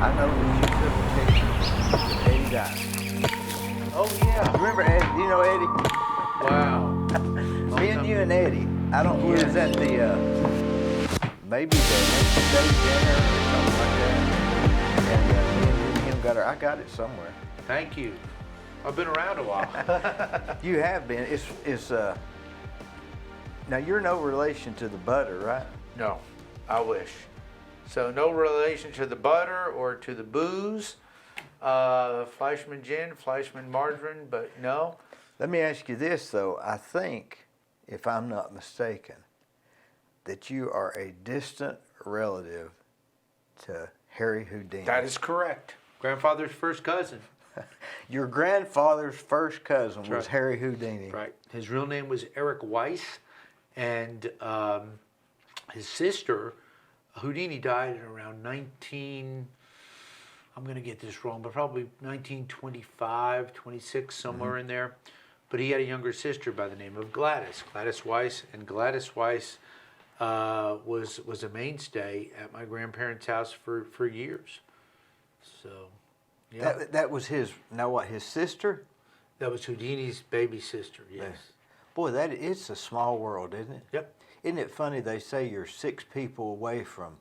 I know that you took a picture with Eddie died. Oh yeah. Remember Eddie? Do you know Eddie? Wow. Me and you and Eddie. I don't know. It was at the, maybe the next day dinner or something like that. And me and him got her. I got it somewhere. Thank you. I've been around a while. You have been. It's now you're no relation to the butter, right? No, I wish. So no relation to the butter or to the booze, Fleischmann gin, Fleischmann margarine, but no. Let me ask you this though. I think, if I'm not mistaken, that you are a distant relative to Harry Houdini. That is correct. Grandfather's first cousin. Your grandfather's first cousin was right. Harry Houdini. Right. His real name was Eric Weiss, and his sister, Houdini, died in around I'm going to get this wrong, but probably 1925, 26, somewhere in there. But he had a younger sister by the name of Gladys Weiss, and Gladys Weiss was a mainstay at my grandparents' house for years. So, yeah. That was his, now what, his sister? That was Houdini's baby sister, yes. Boy, it's a small world, isn't it? Yep. Isn't it funny they say you're 6 people away from,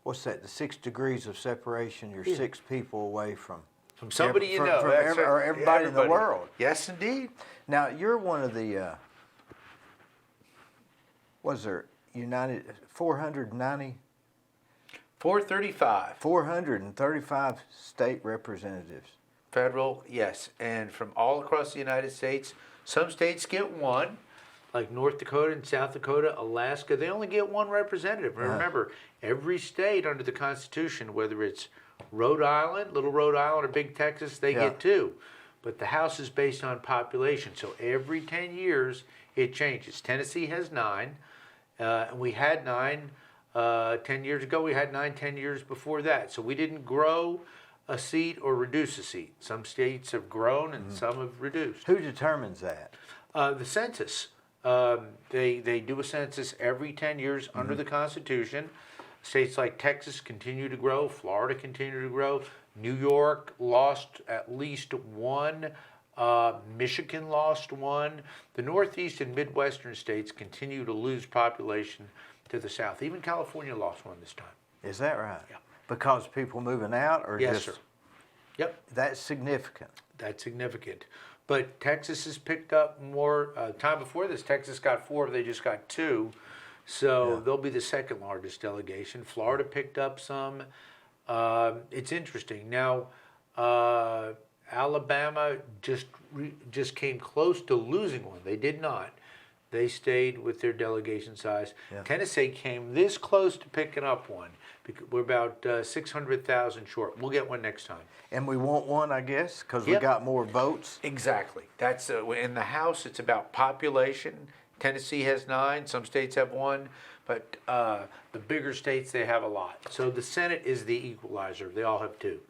what's that, the 6 degrees of separation, you're 6 people away from somebody you know. Or everybody in the world. Yes, indeed. Now, you're one of the, was there 490? 435. 435 state representatives. Federal, yes. And from all across the United States, some states get one, like North Dakota and South Dakota, Alaska, they only get one representative. Remember, every state under the Constitution, whether it's Rhode Island, Little Rhode Island, or Big Texas, they get 2. But the House is based on population, so every 10 years it changes. Tennessee has 9, and we had 9 10 years ago. We had 9 10 years before that. So we didn't grow a seat or reduce a seat. Some states have grown and some have reduced. Who determines that? The census. They do a census every 10 years under the Constitution. States like Texas continue to grow. Florida continue to grow. New York lost at least 1. Michigan lost 1. The Northeast and Midwestern states continue to lose population to the South. Even California lost 1 this time. Is that right? Yeah. Because people moving out, or Yes, just? sir. Yep. That's significant. That's significant. But Texas has picked up more. Time before this, Texas got 4. They just got 2. So they'll be the second largest delegation. Florida picked up some. It's interesting. Now, Alabama just came close to losing 1. They did not. They stayed with their delegation size. Yeah. Tennessee came this close to picking up 1. We're about 600,000 short. We'll get 1 next time. And we want 1, I guess, because we got more votes. Exactly. That's in the House. It's about population. Tennessee has 9. Some states have 1, but the bigger states, they have a lot. So the Senate is the equalizer. They all have 2.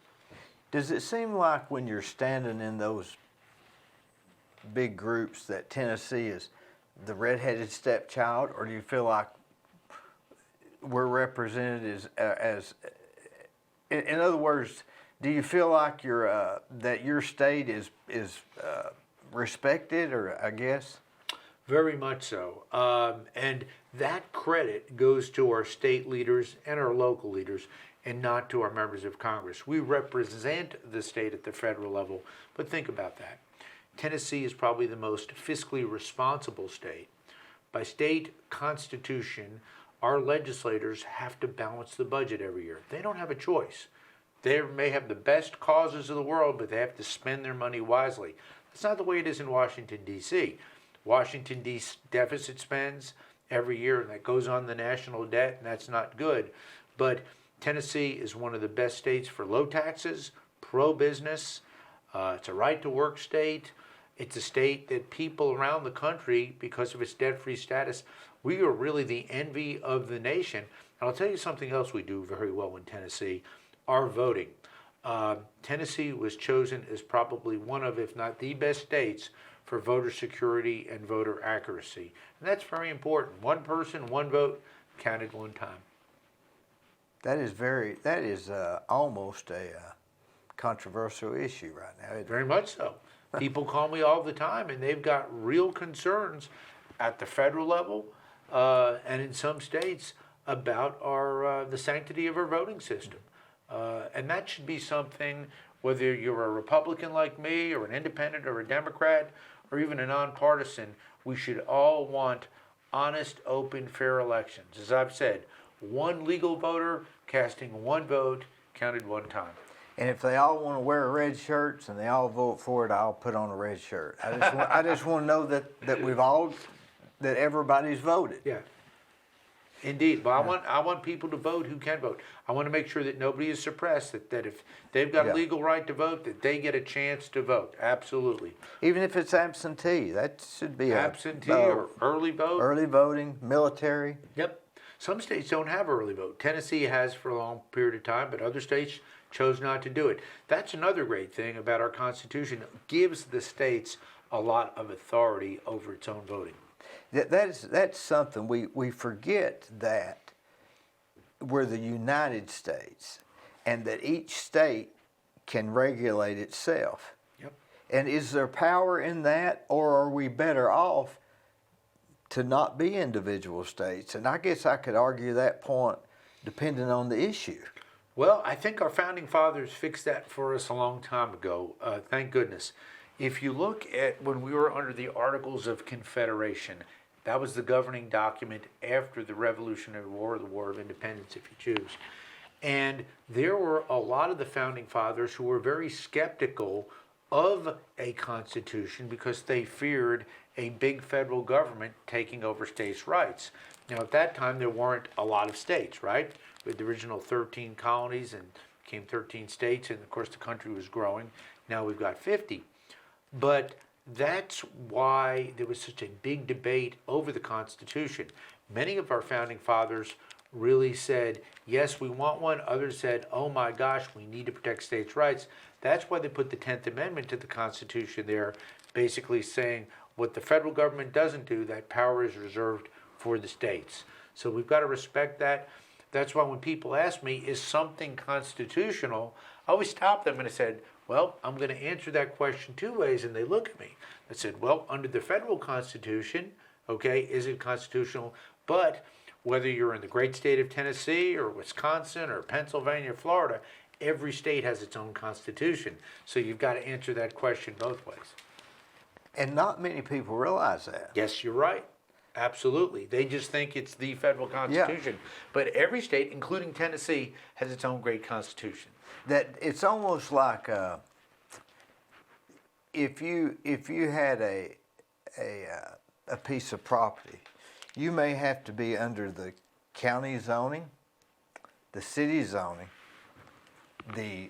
Does it seem like when you're standing in those big groups that Tennessee is the redheaded stepchild, or do you feel like we're represented as in other words, do you feel like that your state is respected, or I guess? Very much so. And that credit goes to our state leaders and our local leaders, and not to our members of Congress. We represent the state at the federal level, but think about that. Tennessee is probably the most fiscally responsible state. By state constitution, our legislators have to balance the budget every year. They don't have a choice. They may have the best causes of the world, but they have to spend their money wisely. That's not the way it is in Washington, D.C. Washington, D.C. deficit spends every year, and that goes on the national debt, and that's not good. But Tennessee is one of the best states for low taxes, pro-business. It's a right-to-work state. It's a state that people around the country, because of its debt-free status, we are really the envy of the nation. And I'll tell you something else we do very well in Tennessee, our voting. Tennessee was chosen as probably one of, if not the best states for voter security and voter accuracy. And that's very important. 1 person, 1 vote, counted 1 time. That is almost a controversial issue right now, isn't it? Very much so. People call me all the time, and they've got real concerns at the federal level and in some states about the sanctity of our voting system. And that should be something, whether you're a Republican like me, or an independent, or a Democrat, or even a nonpartisan, we should all want honest, open, fair elections. As I've said, one legal voter casting one vote counted one time. And if they all want to wear red shirts and they all vote for it, I'll put on a red shirt. I just want to know that everybody's voted. Yeah. Indeed, but I want people to vote who can vote. I want to make sure that nobody is suppressed, that if they've got a legal right to vote, that they get a chance to vote. Absolutely. Even if it's absentee, that should be absentee or early vote. Early voting, military. Yep. Some states don't have early vote. Tennessee has for a long period of time, but other states chose not to do it. That's another great thing about our Constitution. It gives the states a lot of authority over its own voting. That's something we forget, that we're the United States and that each state can regulate itself. Yep. And is there power in that, or are we better off to not be individual states? And I guess I could argue that point depending on the issue. Well, I think our founding fathers fixed that for us a long time ago. Thank goodness. If you look at when we were under the Articles of Confederation, that was the governing document after the Revolutionary War, the War of Independence, if you choose. And there were a lot of the founding fathers who were very skeptical of a constitution because they feared a big federal government taking over states' rights. Now, at that time, there weren't a lot of states, right? With the original 13 colonies and became 13 states, and of course the country was growing. Now we've got 50. But that's why there was such a big debate over the Constitution. Many of our founding fathers really said, yes, we want one. Others said, oh my gosh, we need to protect states' rights. That's why they put the 10th Amendment to the Constitution there, basically saying what the federal government doesn't do, that power is reserved for the states. So we've got to respect that. That's why when people ask me, is something constitutional, I always stop them and I said, well, I'm going to answer that question two ways. And they look at me. I said, well, under the federal Constitution, okay, is it constitutional? But whether you're in the great state of Tennessee or Wisconsin or Pennsylvania, Florida, every state has its own constitution. So you've got to answer that question both ways. And not many people realize that. Yes, you're right. Absolutely. They just think it's the federal constitution. Yeah. But every state, including Tennessee, has its own great constitution. That it's almost like if you had a piece of property, you may have to be under the county zoning, the city zoning, the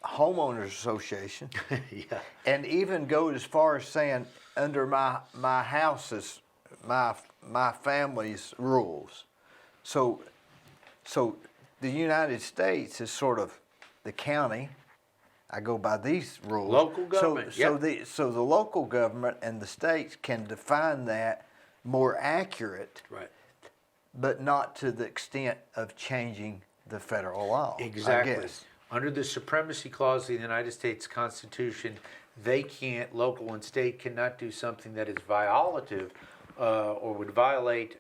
homeowners association, yeah, and even go as far as saying under my house's, my family's rules. So the United States is sort of the county. I go by these rules. Local government. So the local government and the states can define that more accurate, right, but not to the extent of changing the federal law. Exactly. I guess. Under the Supremacy Clause of the United States Constitution, they can't, local and state cannot do something that is violative or would violate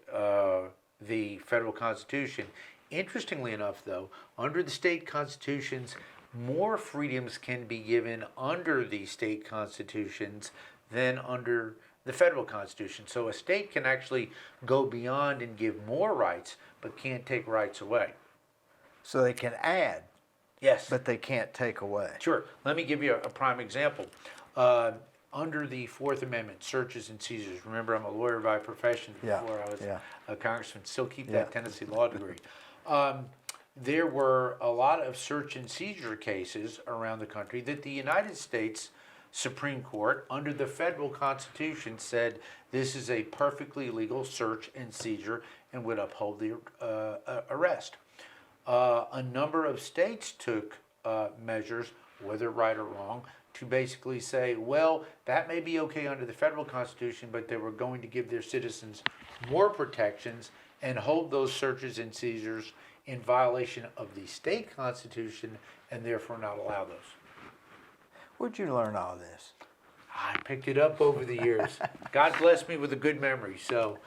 the federal Constitution. Interestingly enough, though, under the state constitutions, more freedoms can be given under the state constitutions than under the federal Constitution. So a state can actually go beyond and give more rights, but can't take rights away. So they can add. Yes. But they can't take away. Sure. Let me give you a prime example. Under the Fourth Amendment, searches and seizures. Remember, I'm a lawyer by profession before I was a congressman. Still keep that Tennessee law degree. There were a lot of search and seizure cases around the country that the United States Supreme Court, under the federal Constitution, said this is a perfectly legal search and seizure and would uphold the arrest. A number of states took measures, whether right or wrong, to basically say, well, that may be okay under the federal Constitution, but they were going to give their citizens more protections and hold those searches and seizures in violation of the state constitution and therefore not allow those. Where'd you learn all this? I picked it up over the years. God bless me with a good memory. So,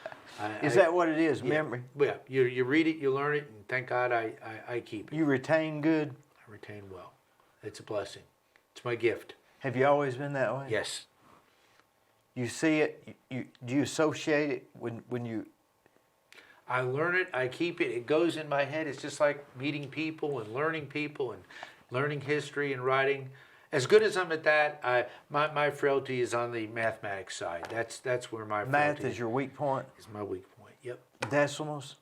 Is that what it is, memory? Yeah, you read it, you learn it, and thank God I keep it. You retain good? I retain well. It's a blessing. It's my gift. Have you always been that way? Yes. You see it, do you associate it when you... I learn it, I keep it, it goes in my head. It's just like meeting people and learning history and writing. As good as I'm at that, my frailty is on the mathematics side. That's where my Math frailty is your weak point? is my weak point. Yep. Decimals?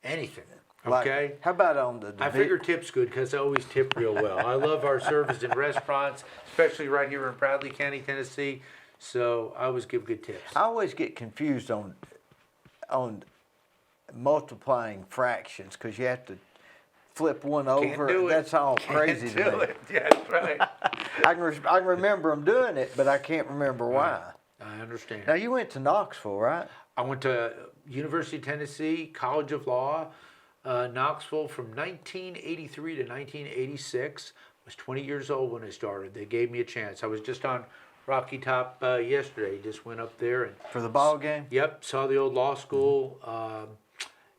Anything. Like, Okay. how about on the... I figure tip's good because I always tip real well. I love our service in restaurants, especially right here in Bradley County, Tennessee. So I always give good tips. I always get confused on multiplying fractions because you have to flip one over. Do it. That's all Can't crazy do to me. it. Yeah, that's right. I can remember them doing it, but I can't remember why. I understand. Now, you went to Knoxville, right? I went to University of Tennessee, College of Law, Knoxville from 1983 to 1986. I was 20 years old when I started. They gave me a chance. I was just on Rocky Top yesterday. Just went up there and For the ball game? Yep, saw the old law school.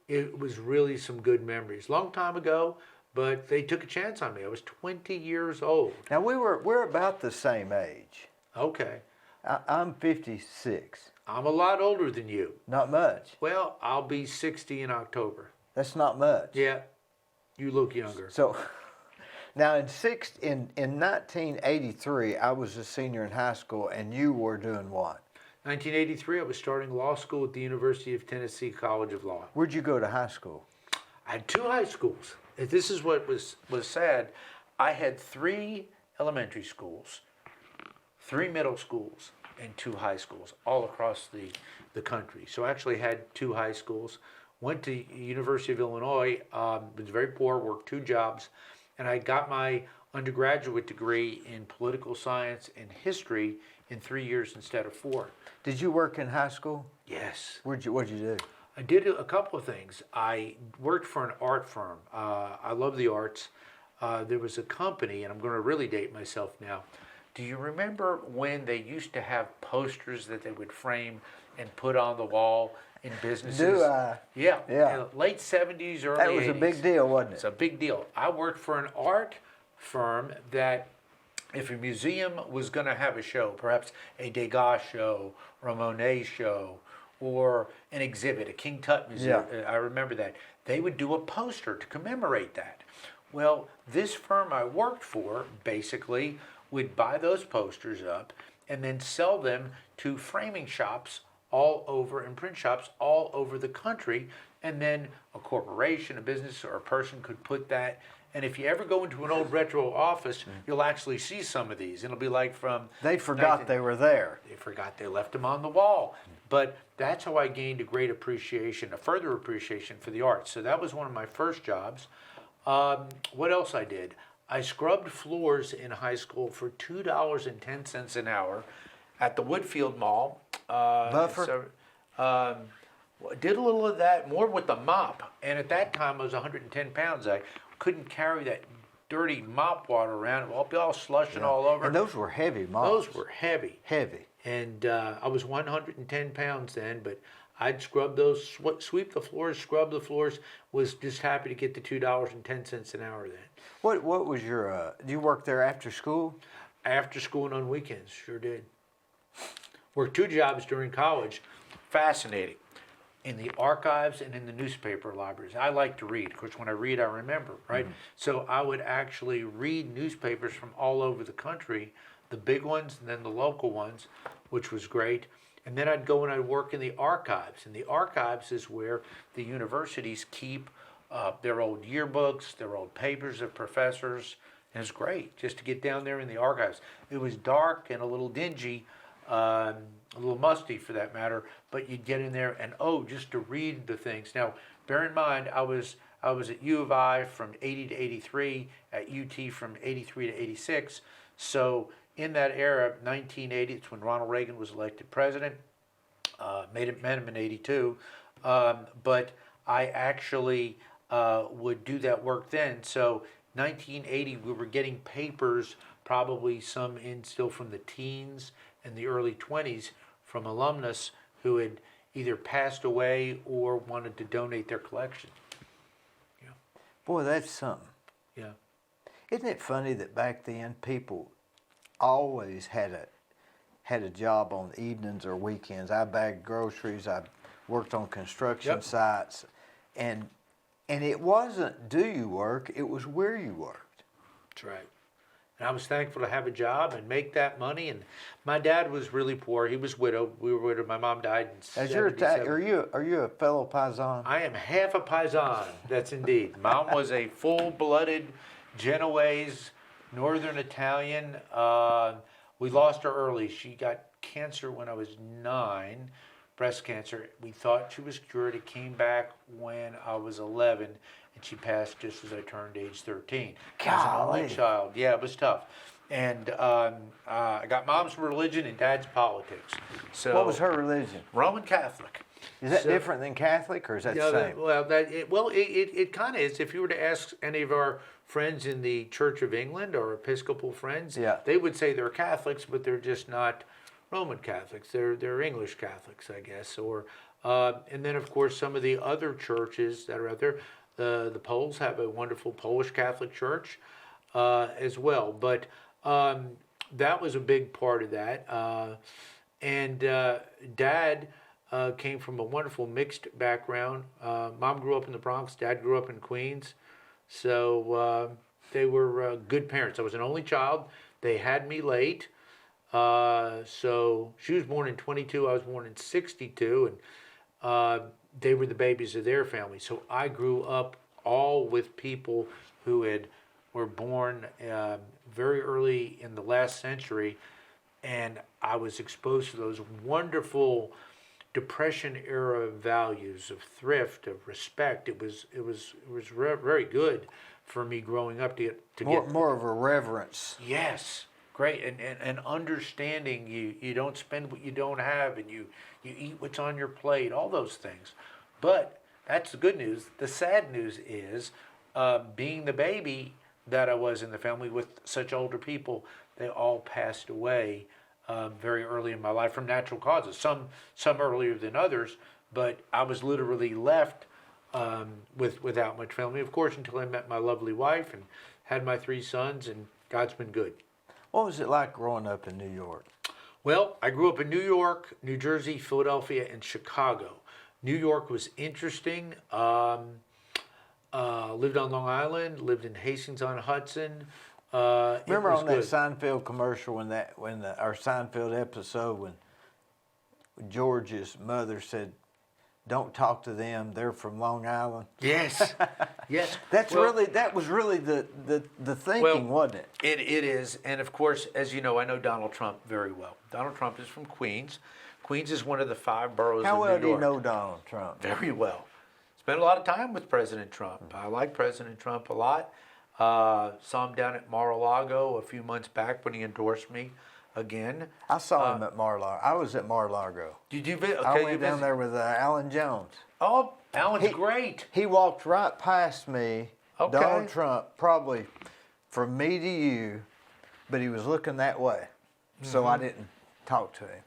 It was really some good memories. Long time ago, but they took a chance on me. I was 20 years old. Now, we're about the same age. Okay. I'm 56. I'm a lot older than you. Not much. Well, I'll be 60 in October. That's not much. Yeah, you look younger. So, now in 1983, I was a senior in high school, and you were doing what? 1983, I was starting law school at the University of Tennessee College of Law. Where'd you go to high school? I had 2 high schools. This is what was sad. I had 3 elementary schools, 3 middle schools, and 2 high schools all across the country. So I actually had 2 high schools. Went to University of Illinois, was very poor, worked 2 jobs, and I got my undergraduate degree in political science and history in 3 years instead of 4. Did you work in high school? Yes. What'd you do? I did a couple of things. I worked for an art firm. I love the arts. There was a company, and I'm going to really date myself now. Do you remember when they used to have posters that they would frame and put on the wall in businesses? Do I? Yeah. Yeah. Late 70s, early 80s. That was a big deal, wasn't It's it? a big deal. I worked for an art firm that if a museum was going to have a show, perhaps a Degas show or a Monet show or an exhibit, a King Tut museum, I remember that, they would do a poster to commemorate that. Well, this firm I worked for basically would buy those posters up and then sell them to framing shops all over and print shops all over the country. And then a corporation, a business, or a person could put that. And if you ever go into an old retro office, you'll actually see some of these. It'll be like from... They forgot they were there. They forgot they left them on the wall. But that's how I gained a great appreciation, a further appreciation for the arts. So that was one of my first jobs. What else I did? I scrubbed floors in high school for $2.10 an hour at the Woodfield Mall. Buffer? So, did a little of that, more with the mop. And at that time, I was 110 pounds. I couldn't carry that dirty mop water around. It would be all slushing all over. And those were heavy mops. Those were heavy. Heavy. And I was 110 pounds then, but I'd scrub those, sweep the floors, scrub the floors, was just happy to get the $2.10 an hour then. What was your, do you work there after school? After school and on weekends, sure did. Worked 2 jobs during college. Fascinating. In the archives and in the newspaper libraries. I like to read. Of course, when I read, I remember, right? Mm-hmm. So I would actually read newspapers from all over the country, the big ones and then the local ones, which was great. And then I'd go and I'd work in the archives. And the archives is where the universities keep their old yearbooks, their old papers of professors. And it's great just to get down there in the archives. It was dark and a little dingy, a little musty for that matter, but you'd get in there and just to read the things. Now, bear in mind, I was at U of I from 80 to 83, at UT from 83 to 86. So in that era, 1980, it's when Ronald Reagan was elected president. Met him in 82, but I actually would do that work then. So 1980, we were getting papers, probably some in still from the teens and the early 20s, from alumnus who had either passed away or wanted to donate their collection. Yeah. Boy, that's something. Yeah. Isn't it funny that back then people always had a job on evenings or weekends? I bagged groceries. I worked on construction sites, and it wasn't do you work? It was where you worked. That's right. And I was thankful to have a job and make that money. And my dad was really poor. He was widowed. We were widowed. My mom died in As you're '77. are you a fellow Paisan? I am half a Paisan. That's indeed. Mom was a full-blooded Genoese, Northern Italian. We lost her early. She got cancer when I was 9, breast cancer. We thought she was cured. It came back when I was 11, and she passed just as I turned age 13. I was an only Golly. child. Yeah, it was tough. And I got mom's religion and dad's politics. So What was her religion? Roman Catholic. Is that So- different than Catholic, or is that Yeah, the same? it kind of is. If you were to ask any of our friends in the Church of England or Episcopal friends, Yeah. they would say they're Catholics, but they're just not Roman Catholics. They're English Catholics, I guess. Or and then of course some of the other churches that are out there. The Poles have a wonderful Polish Catholic church as well. But that was a big part of that. And Dad came from a wonderful mixed background. Mom grew up in the Bronx. Dad grew up in Queens. So they were good parents. I was an only child. They had me late. So she was born in 22. I was born in 62. And they were the babies of their family. So I grew up all with people who were born very early in the last century. And I was exposed to those wonderful Depression era values of thrift, of respect. It was very good for me growing up to get More of a reverence. yes, great, and understanding you don't spend what you don't have, and you eat what's on your plate, all those things. But that's the good news. The sad news is being the baby that I was in the family with such older people, they all passed away very early in my life from natural causes. Some earlier than others, but I was literally left without much family, of course, until I met my lovely wife and had my 3 sons, and God's been good. What was it like growing up in New York? Well, I grew up in New York, New Jersey, Philadelphia, and Chicago. New York was interesting. Lived on Long Island, lived in Hastings-on-Hudson. Remember it was on that good. Seinfeld commercial our Seinfeld episode when George's mother said, "Don't talk to them. They're from Long Island." Yes, yes. That was really the thinking, Well, wasn't it? It is, and of course, as you know, I know Donald Trump very well. Donald Trump is from Queens. Queens is one of the 5 boroughs How of well New do you York. know Donald Trump? Very well. Spent a lot of time with President Trump. I like President Trump a lot. Saw him down at Mar-a-Lago a few months back when he endorsed me again. I saw him at Mar-a-Lago. I was at Mar-a-Lago. Did you visit? Okay, I you went down visit- there with Alan Jones. Oh, Alan's great. He walked right past me, Okay. Donald Trump, probably from me to you, but he was looking that way, so I didn't talk to him.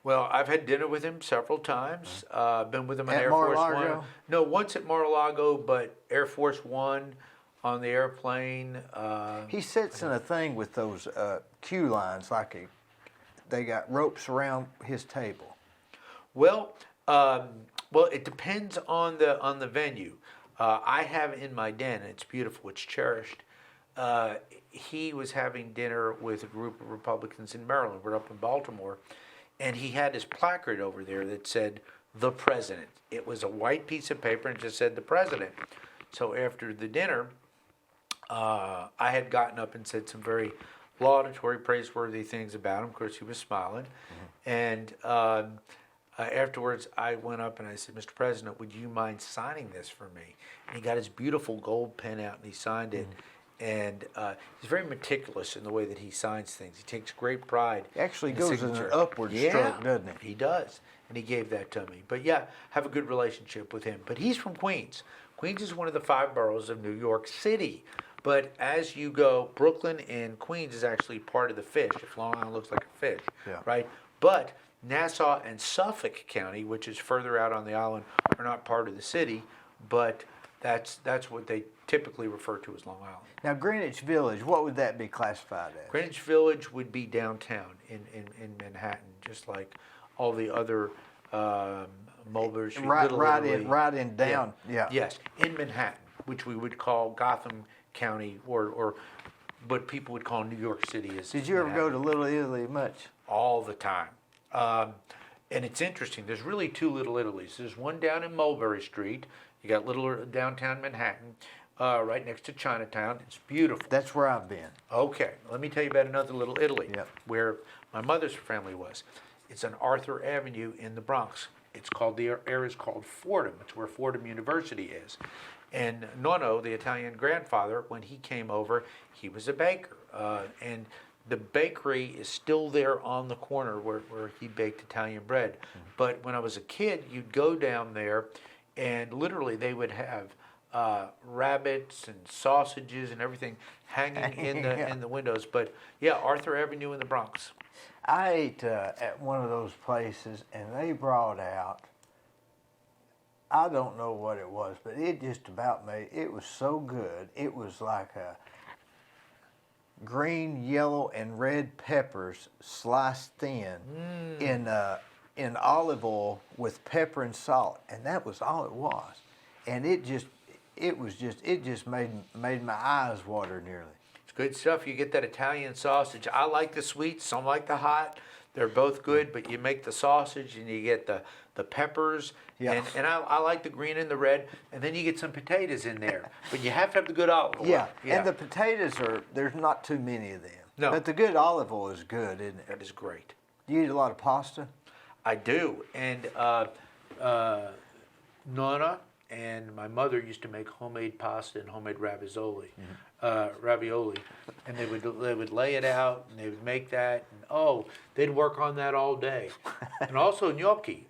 Well, I've had dinner with him several times. Been with him on At Air Force Mar-a-Lago? One. No, once at Mar-a-Lago, but Air Force One on the airplane. He sits in a thing with those queue lines, they got ropes around his table. Well, it depends on the venue. I have in my den, and it's beautiful, it's cherished. He was having dinner with a group of Republicans in Maryland. We're up in Baltimore, and he had his placard over there that said "The President." It was a white piece of paper and just said "The President." So after the dinner, I had gotten up and said some very laudatory, praiseworthy things about him. Of course, he was smiling, and afterwards, I went up and I said, "Mr. President, would you mind signing this for me?" And he got his beautiful gold pen out and he signed it. And he's very meticulous in the way that he signs things. He takes great pride. He actually in goes in signature. an upward stroke, doesn't he? He does. And he gave that to me. But yeah, have a good relationship with him. But he's from Queens. Queens is one of the 5 boroughs of New York City. But as you go, Brooklyn and Queens is actually part of the fish, if Long Island looks like a fish, Yeah. right? But Nassau and Suffolk County, which is further out on the island, are not part of the city, but that's what they typically refer to as Long Island. Now, Greenwich Village, what would that be classified as? Greenwich Village would be downtown in Manhattan, just like all the other Mulberry Street, Little Italy. Right in down, yeah. Yes, in Manhattan, which we would call Gotham County, or what people would call New York City. Did you ever go to Little Italy much? All the time. And it's interesting. There's really 2 Little Italys. There's one down in Mulberry Street. You got Little downtown Manhattan, right next to Chinatown. It's beautiful. That's where I've been. Okay, let me tell you about another Little Italy, Yep. where my mother's family was. It's on Arthur Avenue in the Bronx. It's called, the area is called Fordham. It's where Fordham University is. And Nonno, the Italian grandfather, when he came over, he was a baker. And the bakery is still there on the corner where he baked Italian bread. Mm-hmm. But when I was a kid, you'd go down there, and literally they would have rabbits and sausages and everything hanging in the windows. But yeah, Arthur Avenue in the Bronx. I ate at one of those places, and they brought out, I don't know what it was, but it just about made, it was so good. It was like a green, yellow, and red peppers sliced thin in olive oil with pepper and salt, and that was all it was. And it just made my eyes water nearly. It's good stuff. You get that Italian sausage. I like the sweet, some like the hot. They're both good, but you make the sausage and you get the peppers, Yeah. and I like the green and the red, and then you get some potatoes in there. But you have to have the good olive oil. Yeah, and the potatoes there's not too many of them. No. But the good olive oil is good, isn't it? That is great. Do you eat a lot of pasta? I do, and Nonna and my mother used to make homemade pasta and homemade ravioli, and they would lay it out and they would make that, and they'd work on that all day, and also gnocchi.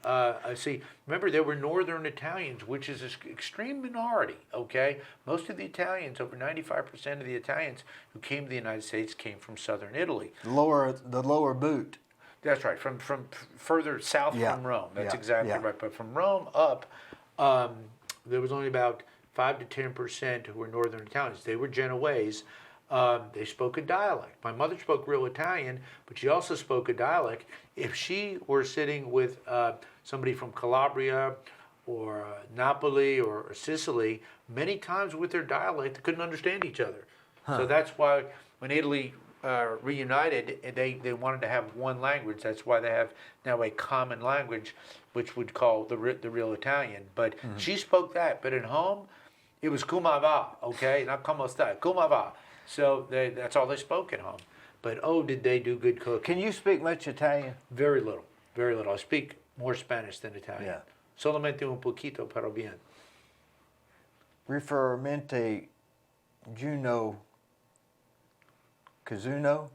Remember, there were Northern Italians, which is an extreme minority. Okay, most of the Italians, over 95% of the Italians who came to the United States, came from Southern Italy. The lower boot. That's right, from further south Yeah. from Rome. That's Yeah. exactly Yeah. right. But from Rome up, there was only about 5 to 10% who were Northern Italians. They were Genoese. They spoke a dialect. My mother spoke real Italian, but she also spoke a dialect. If she were sitting with somebody from Calabria or Napoli or Sicily, many times with their dialect, they couldn't understand each other. So that's why when Italy reunited, they wanted to have one language. That's why they have now a common language, which would call the real Italian. But she spoke that. But at home, it was come va, okay? Not como sta, come va. So that's all they spoke at home. But did they do good cooking? Can you speak much Italian? Very little, very little. I speak more Spanish than Italian. Yeah. Solamente un poquito, pero bien. Rifermente Juno Kazuno?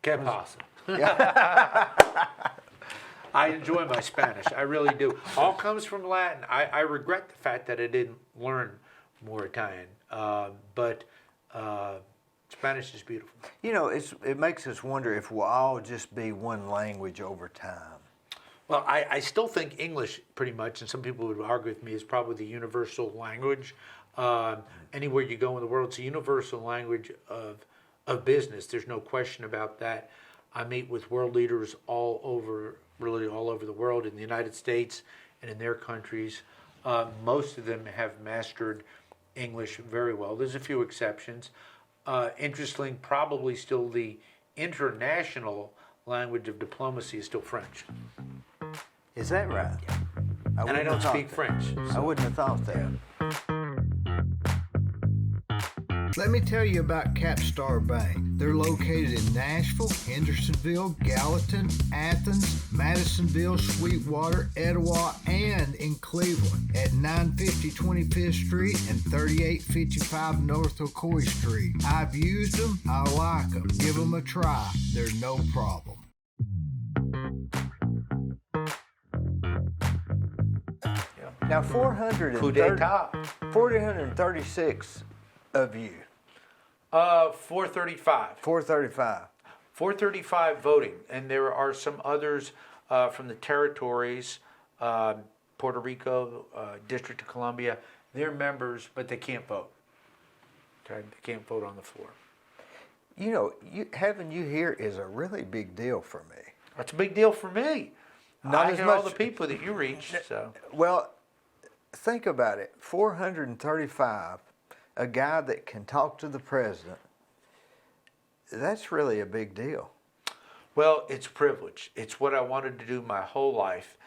¿Qué pasa? I enjoy my Spanish. I really do. All comes from Latin. I regret the fact that I didn't learn more Italian. But Spanish is beautiful. You know, it makes us wonder if we'll all just be one language over time. Well, I still think English pretty much, and some people would argue with me, is probably the universal language. Anywhere you go in the world, it's a universal language of business. There's no question about that. I meet with world leaders all over the world, in the United States and in their countries. Most of them have mastered English very well. There's a few exceptions. Interestingly, probably still the international language of diplomacy is still French. Is that right? And I don't speak French. I wouldn't have thought that. Let me tell you about Capstar Bank. They're located in Nashville, Hendersonville, Gallatin, Athens, Madisonville, Sweetwater, Etowah, and in Cleveland at 950 25th Street and 3855 North Ocoee Street. I've used them. I like them. Give them a try. They're no problem. Now, Coup d'etat. 436 of you. 435. 435. 435 voting, and there are some others from the territories, Puerto Rico, District of Columbia. They're members, but they can't vote. Okay, they can't vote on the floor. You know, having you here is a really big deal for me. That's a big deal for me. Not I as hear all much- the people that you reach. So Well, think about it. 435, a guy that can talk to the president. That's really a big deal. well, it's a privilege. It's what I wanted to do my whole life,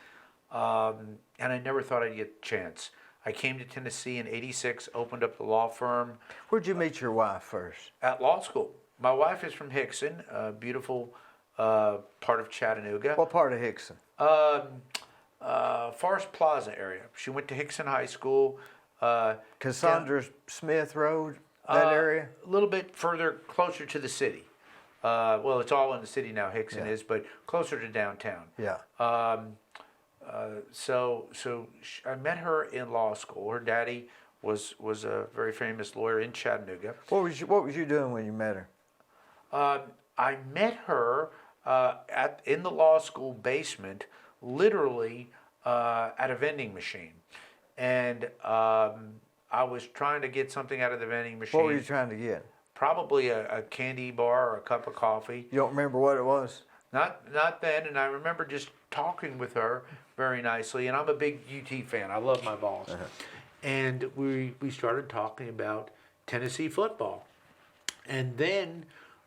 and I never thought I'd get the chance. I came to Tennessee in '86, opened up the law firm Where'd you meet your wife first? at law school. My wife is from Hickson, a beautiful part of Chattanooga. What part of Hickson? Forest Plaza area. She went to Hickson High School. Cassandra Smith Road, that area? A little bit further, closer to the city. Well, it's all in the city now, Hickson Yeah. is, but closer to downtown. Yeah. So I met her in law school. Her daddy was a very famous lawyer in Chattanooga. What was you doing when you met her? I met her in the law school basement, literally at a vending machine, and I was trying to get something out of the vending machine. What were you trying to get? Probably a candy bar or a cup of coffee. You don't remember what it was? Not then, and I remember just talking with her very nicely. And I'm a big UT fan. I love my balls. And we started talking about Tennessee football, and then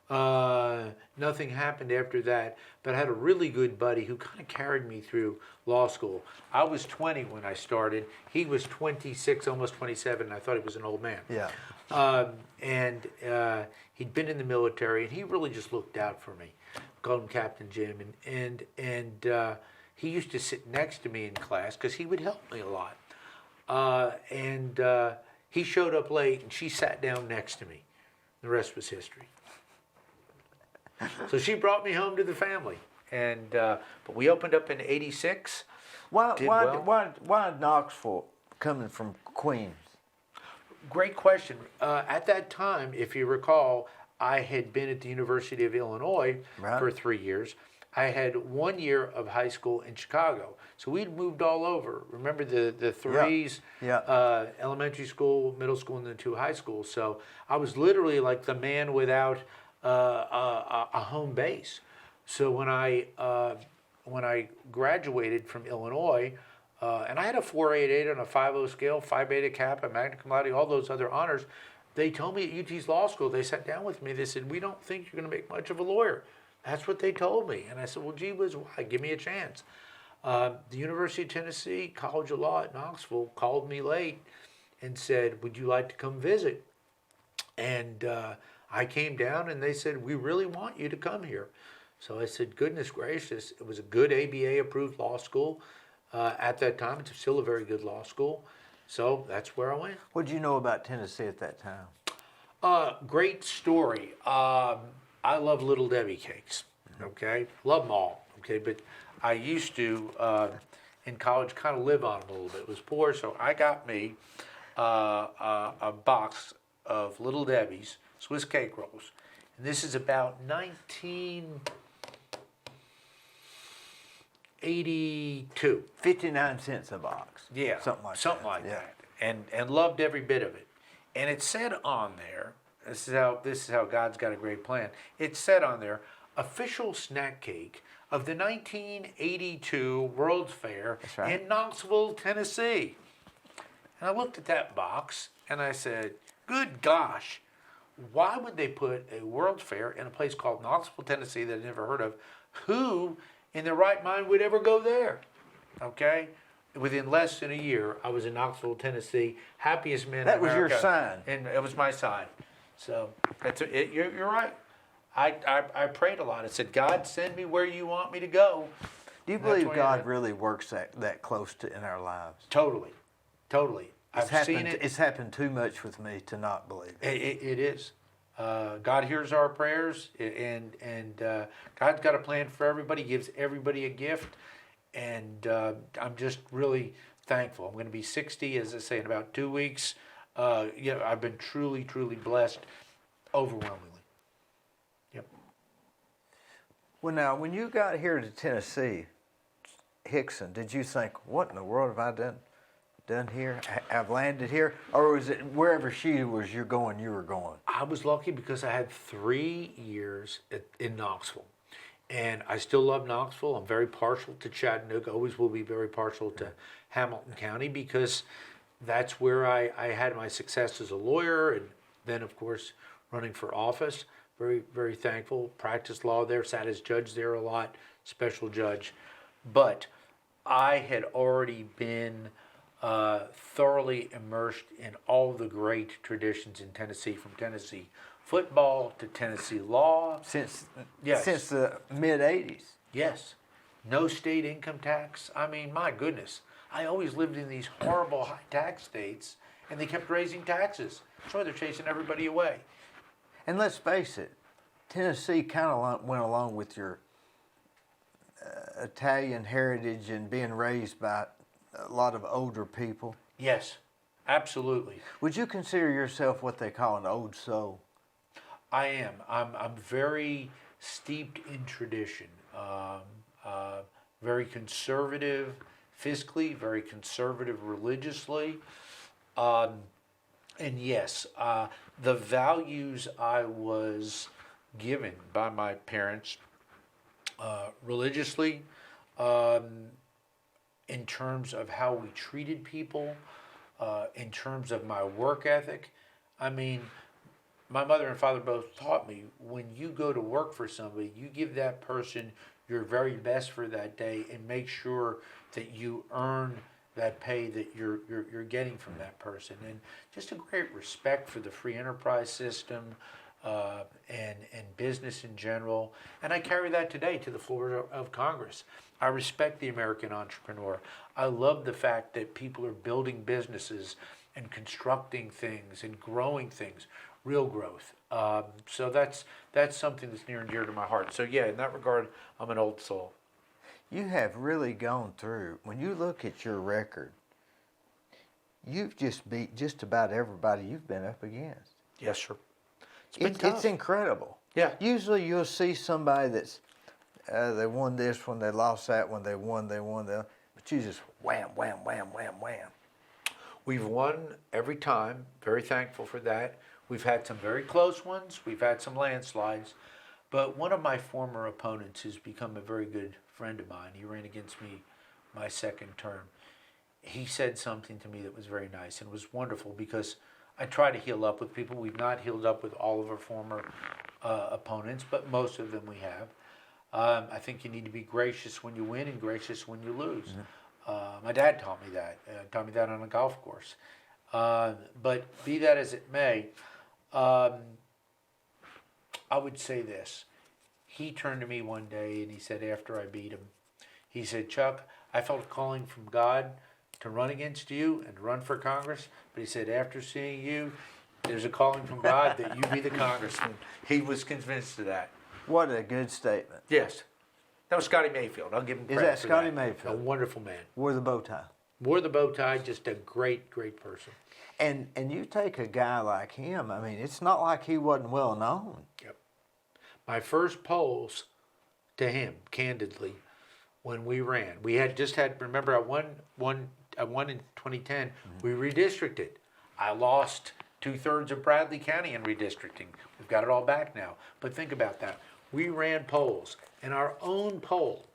nothing happened after that. But I had a really good buddy who kind of carried me through law school. I was 20 when I started. He was 26, almost 27. And I thought he was an old man. Yeah. And he'd been in the military, and he really just looked out for me. Called him Captain Jim, and he used to sit next to me in class because he would help me a lot. And he showed up late, and she sat down next to me. The rest was history. So she brought me home to the family, and but we opened up in '86. Why Knoxville coming from Queens? Great question. At that time, if you recall, I had been at the University of Illinois Right. for 3 years. I had 1 year of high school in Chicago. So we'd moved all over. Remember the threes? Yeah. Elementary school, middle school, and then 2 high schools. So I was literally like the man without a home base. So when I graduated from Illinois, and I had a 4.88 on a 5.0 scale, Phi Beta Kappa, Magna Cum Laude, all those other honors. They told me at UT's law school, they sat down with me, they said, we don't think you're going to make much of a lawyer. That's what they told me. And I said, well, gee whiz, why? Give me a chance. The University of Tennessee College of Law at Knoxville called me late and said, would you like to come visit? And I came down, and they said, we really want you to come here. So I said, goodness gracious. It was a good ABA-approved law school. At that time, it's still a very good law school. So that's where I went. What did you know about Tennessee at that time? Great story. I love Little Debbie cakes, okay? Love them all, okay? But I used to, in college, kind of live on them a little bit. It was poor, so I got me a box of Little Debbie's Swiss cake rolls. And this is about 1982. 59 cents a box. Yeah, Something like that. Yeah. And loved every bit of it. And it said on there, this is how God's got a great plan. It said on there, official snack cake of the 1982 World's Fair That's right. in Knoxville, Tennessee. And I looked at that box and I said, good gosh, why would they put a World's Fair in a place called Knoxville, Tennessee that I'd never heard of? Who in their right mind would ever go there? Okay? Within less than a year, I was in Knoxville, Tennessee, happiest man That in was your America. sign. And it was my sign. So you're right. I prayed a lot. I said, God, send me where you want me to go. Do you And that's believe where God I'm at. really works that close in our lives? Totally. I've seen it. It's happened too much with me to not believe it. It is. God hears our prayers, and God's got a plan for everybody. Gives everybody a gift, and I'm just really thankful. I'm going to be 60, as I say, in about 2 weeks. I've been truly, truly blessed, overwhelmingly. Yep. Well, now, when you got here to Tennessee, Hickson, did you think, what in the world have I done here? I've landed here? Or was it wherever she was you were going? I was lucky because I had 3 years in Knoxville. And I still love Knoxville. I'm very partial to Chattanooga, always will be very partial to Hamilton County because that's where I had my success as a lawyer and then, of course, running for office. Very, very thankful. Practiced law there, sat as judge there a lot, special judge. But I had already been thoroughly immersed in all the great traditions in Tennessee, from Tennessee football to Tennessee law. Since Yes. since the mid-'80s. Yes. No state income tax. I mean, my goodness. I always lived in these horrible high tax states, and they kept raising taxes. So they're chasing everybody away. And let's face it, Tennessee kind of went along with your Italian heritage and being raised by a lot of older people. Yes, absolutely. Would you consider yourself what they call an old soul? I am. I'm very steeped in tradition. Very conservative fiscally, very conservative religiously. And yes, the values I was given by my parents religiously, in terms of how we treated people, in terms of my work ethic. I mean, my mother and father both taught me when you go to work for somebody, you give that person your very best for that day and make sure that you earn that pay that you're getting from that person. And just a great respect for the free enterprise system and business in general. And I carry that today to the floor of Congress. I respect the American entrepreneur. I love the fact that people are building businesses and constructing things and growing things, real growth. So that's something that's near and dear to my heart. So yeah, in that regard, I'm an old soul. You have really gone through, when you look at your record, you've just beat just about everybody you've been up against. Yes, sir. It's been tough. It's incredible. Yeah. Usually you'll see somebody that's, they won this one, they lost that one, they won that. But you just wham, wham, wham, wham, wham. We've won every time. Very thankful for that. We've had some very close ones. We've had some landslides. But one of my former opponents has become a very good friend of mine. He ran against me my second term. He said something to me that was very nice and was wonderful because I try to heal up with people. We've not healed up with all of our former opponents, but most of them we have. I think you need to be gracious when you win and gracious when you lose. Mm-hmm. My dad taught me that on a golf course. But be that as it may, I would say this. He turned to me one day and he said, after I beat him, he said, Chuck, I felt a calling from God to run against you and run for Congress. But he said, after seeing you, there's a calling from God that you be the congressman. He was convinced of that. What a good statement. Yes. That was Scotty Mayfield. I'll give him credit for Scotty that. Mayfield? A wonderful man. Wore the bow tie. Wore the bow tie, just a great, great person. And you take a guy like him, I mean, it's not like he wasn't well known. Yep. My first polls to him, candidly, when we ran, we had just had, remember, I won in 2010, we redistricted. I lost 2/3 of Bradley County in redistricting. We've got it all back now. But think about that. We ran polls, and our own poll,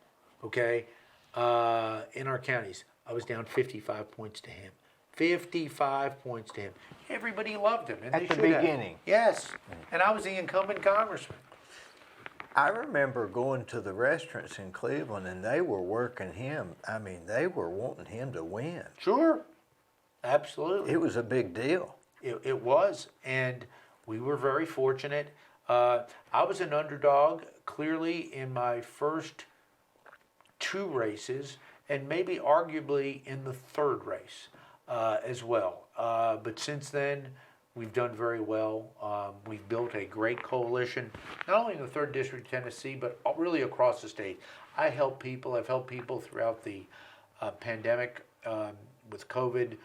okay, in our counties, I was down 55 points to him. 55 points to him. Everybody loved him. And At they the should have. beginning. Yes. And I was the incumbent congressman. I remember going to the restaurants in Cleveland and they were working him. I mean, they were wanting him to win. Sure. Absolutely. It was a big deal. It was. And we were very fortunate. I was an underdog, clearly, in my first 2 races, and maybe arguably in the 3rd race as well. But since then, we've done very well. We've built a great coalition, not only in the 3rd District of Tennessee, but really across the state. I've helped people throughout the pandemic with COVID,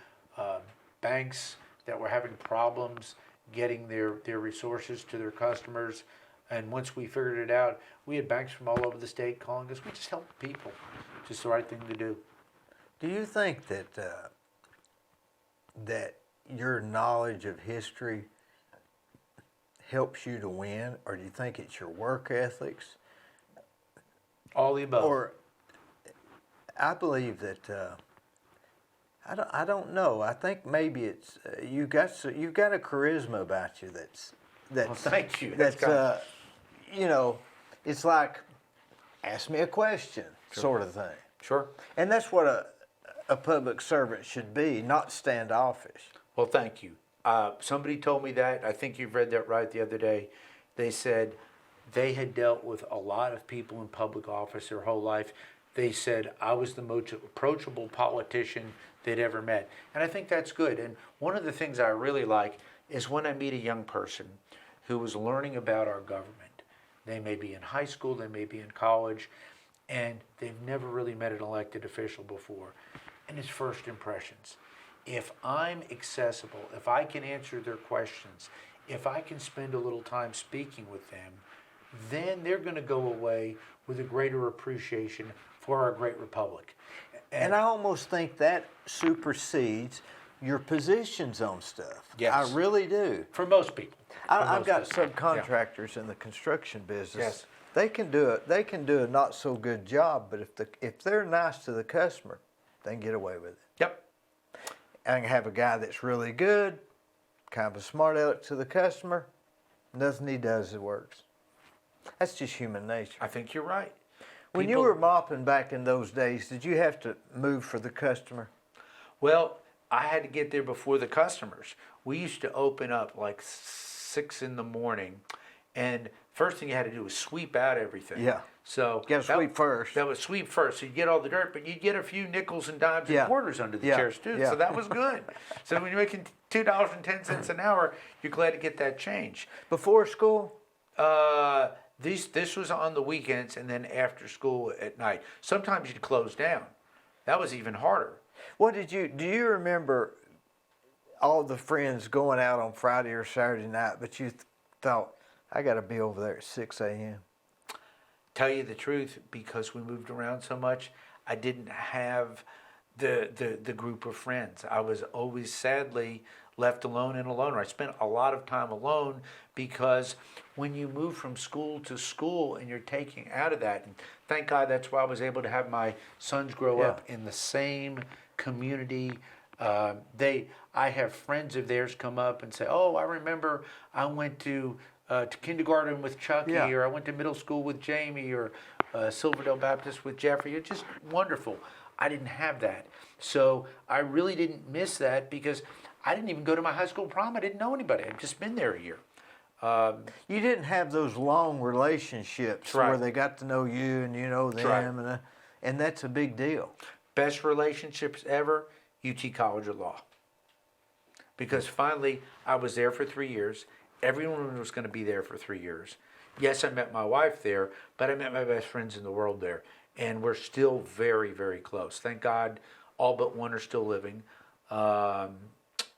banks that were having problems getting their resources to their customers. And once we figured it out, we had banks from all over the state calling us. We just helped people. Just the right thing to do. Do you think that that your knowledge of history helps you to win, or do you think it's your work ethics? All the above. Or I believe that I don't know. I think maybe it's you've got a charisma about you that's Well, thank you. That's you know, it's like ask me a question sort of thing. Sure. And that's what a public servant should be, not standoffish. Well, thank you. Somebody told me that. I think you've read that right the other day. They said they had dealt with a lot of people in public office their whole life. They said I was the most approachable politician they'd ever met. And I think that's good. And one of the things I really like is when I meet a young person who is learning about our government. They may be in high school, they may be in college, and they've never really met an elected official before. And it's first impressions. If I'm accessible, if I can answer their questions, if I can spend a little time speaking with them, then they're going to go away with a greater appreciation for our great republic. And I almost think that supersedes your positions on stuff. Yes. I really do. For most people. I've got people. subcontractors in the construction business. Yes. They can do a not so good job, but if they're nice to the customer, they can get away with it. Yep. I can have a guy that's really good, kind of a smart aleck to the customer. Nothing he does it works. That's just human nature. I think you're right. When you were mopping back in those days, did you have to move for the customer? Well, I had to get there before the customers. We used to open up like 6 in the morning, and first thing you had to do was sweep out everything. Yeah. So You got to sweep first. That was sweep first. So you get all the dirt, but you'd get a few nickels and dimes Yeah. and quarters under the Yeah. chairs too. Yeah. So that was good. So when you're making $2.10 an hour, you're glad to get that change. Before school? This was on the weekends and then after school at night. Sometimes you'd close down. That was even harder. Do you remember all the friends going out on Friday or Saturday night, but you thought, I got to be over there at 6 a.m.? Tell you the truth, because we moved around so much, I didn't have the group of friends. I was always sadly left alone and alone. I spent a lot of time alone because when you move from school to school and you're taking out of that, and thank God that's why I was able to have my sons grow up in the same community. I have friends of theirs come up and say, "Oh, I remember I went to kindergarten with Chucky, or I went to middle school with Jamie, or Silverdale Baptist with Jeffrey." It's just wonderful. I didn't have that. So I really didn't miss that because I didn't even go to my high school prom. I didn't know anybody. I'd just been there a year. You didn't have those long relationships where they got to know you and you know them, and that's a big deal. Best relationships ever, UT College of Law. Because finally, I was there for 3 years. Everyone was going to be there for 3 years. Yes, I met my wife there, but I met my best friends in the world there. And we're still very, very close. Thank God all but one are still living.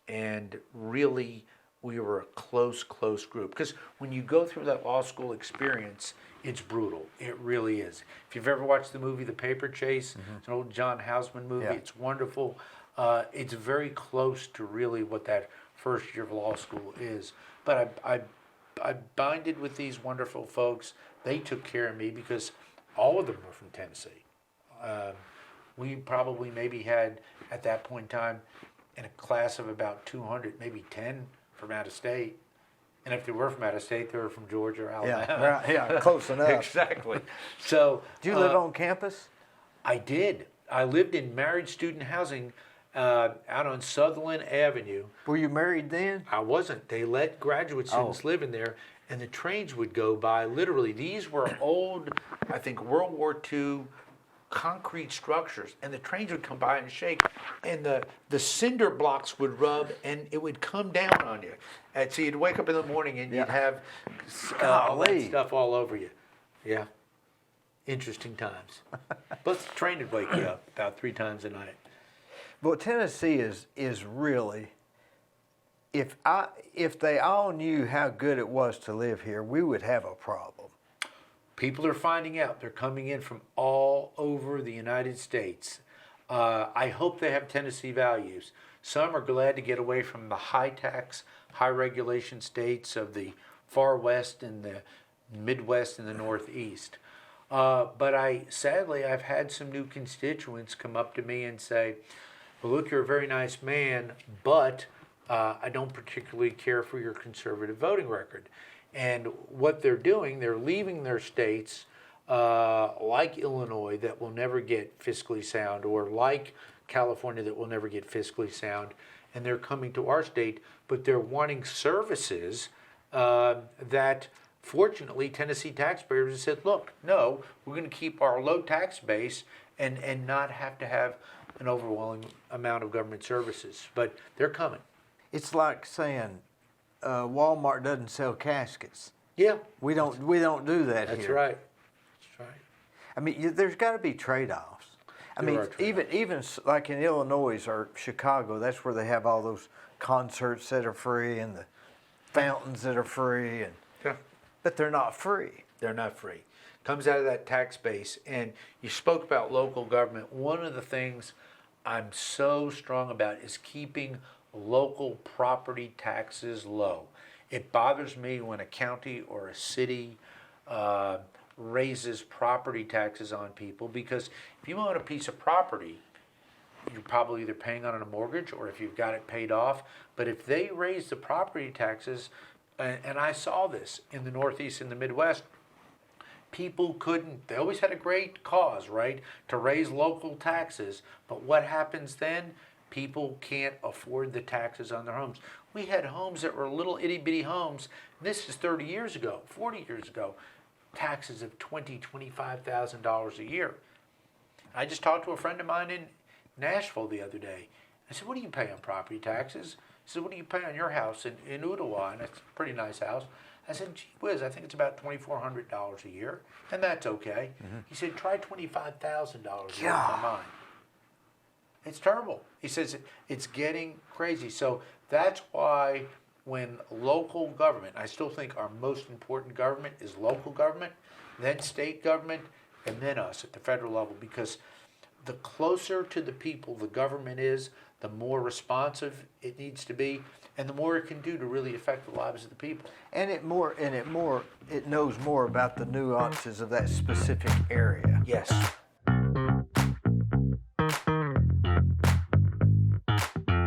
And really, we were a close group. Because when you go through that law school experience, it's brutal. It really is. If you've ever watched the movie The Paper Chase, it's an old John Houseman movie. Yeah. It's wonderful. It's very close to really what that first year of law school is. But I bonded with these wonderful folks. They took care of me because all of them were from Tennessee. We probably maybe had, at that point in time, in a class of about 200, maybe 10 from out of state. And if they were from out of state, they were from Georgia or Alabama. Yeah, close enough. Exactly. So, Did you live on campus? I did. I lived in married student housing out on Sutherland Avenue. Were you married then? I wasn't. They let graduate students live in there, and the trains would go by. Literally, these were old, I think, World War II concrete structures, and the trains would come by and shake, and the cinder blocks would rub, and it would come down on you. And so you'd wake up in the morning, and you'd have all that stuff all over you. Yeah. Interesting times. Plus, the train would wake you up about 3 times a night. Well, Tennessee is really, if they all knew how good it was to live here, we would have a problem. People are finding out. They're coming in from all over the United States. I hope they have Tennessee values. Some are glad to get away from the high tax, high regulation states of the far west and the Midwest and the Northeast. But sadly, I've had some new constituents come up to me and say, well, look, you're a very nice man, but I don't particularly care for your conservative voting record. And what they're doing, they're leaving their states like Illinois that will never get fiscally sound, or like California that will never get fiscally sound, and they're coming to our state, but they're wanting services that fortunately Tennessee taxpayers have said, look, no, we're going to keep our low tax base and not have to have an overwhelming amount of government services. But they're coming. It's like saying Walmart doesn't sell caskets. Yeah. We don't do that That's here. right. That's right. I mean, there's got to be trade-offs. I mean, even like in Illinois or Chicago, that's where they have all those concerts that are free and the fountains that are free, and Yeah. but they're not free. They're not free. Comes out of that tax base. And you spoke about local government. One of the things I'm so strong about is keeping local property taxes low. It bothers me when a county or a city raises property taxes on people, because if you own a piece of property, you're probably either paying on a mortgage or if you've got it paid off. But if they raise the property taxes, and I saw this in the Northeast and the Midwest, people couldn't, they always had a great cause, right, to raise local taxes. But what happens then? People can't afford the taxes on their homes. We had homes that were little itty bitty homes. This is 30 years ago, 40 years ago. Taxes of $20,000, $25,000 a year. I just talked to a friend of mine in Nashville the other day. I said, what do you pay on property taxes? He said, what do you pay on your house in Ottawa? And it's a pretty nice house. I said, gee whiz, I think it's about $2,400 a year, and that's okay. Mm-hmm. He said, try $25,000 a year for mine. It's terrible. He says it's getting crazy. So that's why when local government, I still think our most important government is local government, then state government, and then us at the federal level, because the closer to the people the government is, the more responsive it needs to be, and the more it can do to really affect the lives of the people. And it knows more about the nuances of that specific area. Yes.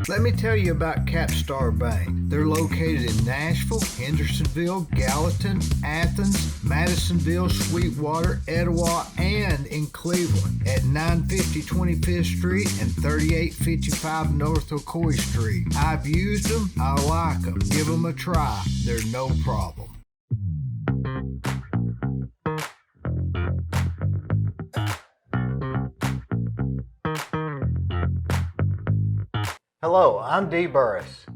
Let me tell you about Capstar Bank. They're located in Nashville, Hendersonville, Gallatin, Athens, Madisonville, Sweetwater, Etowah, and in Cleveland at 950 25th Street and 3855 North Ocoee Street. I've used them. I like them. Give them a try. They're no problem. Hello, I'm Dee Burris,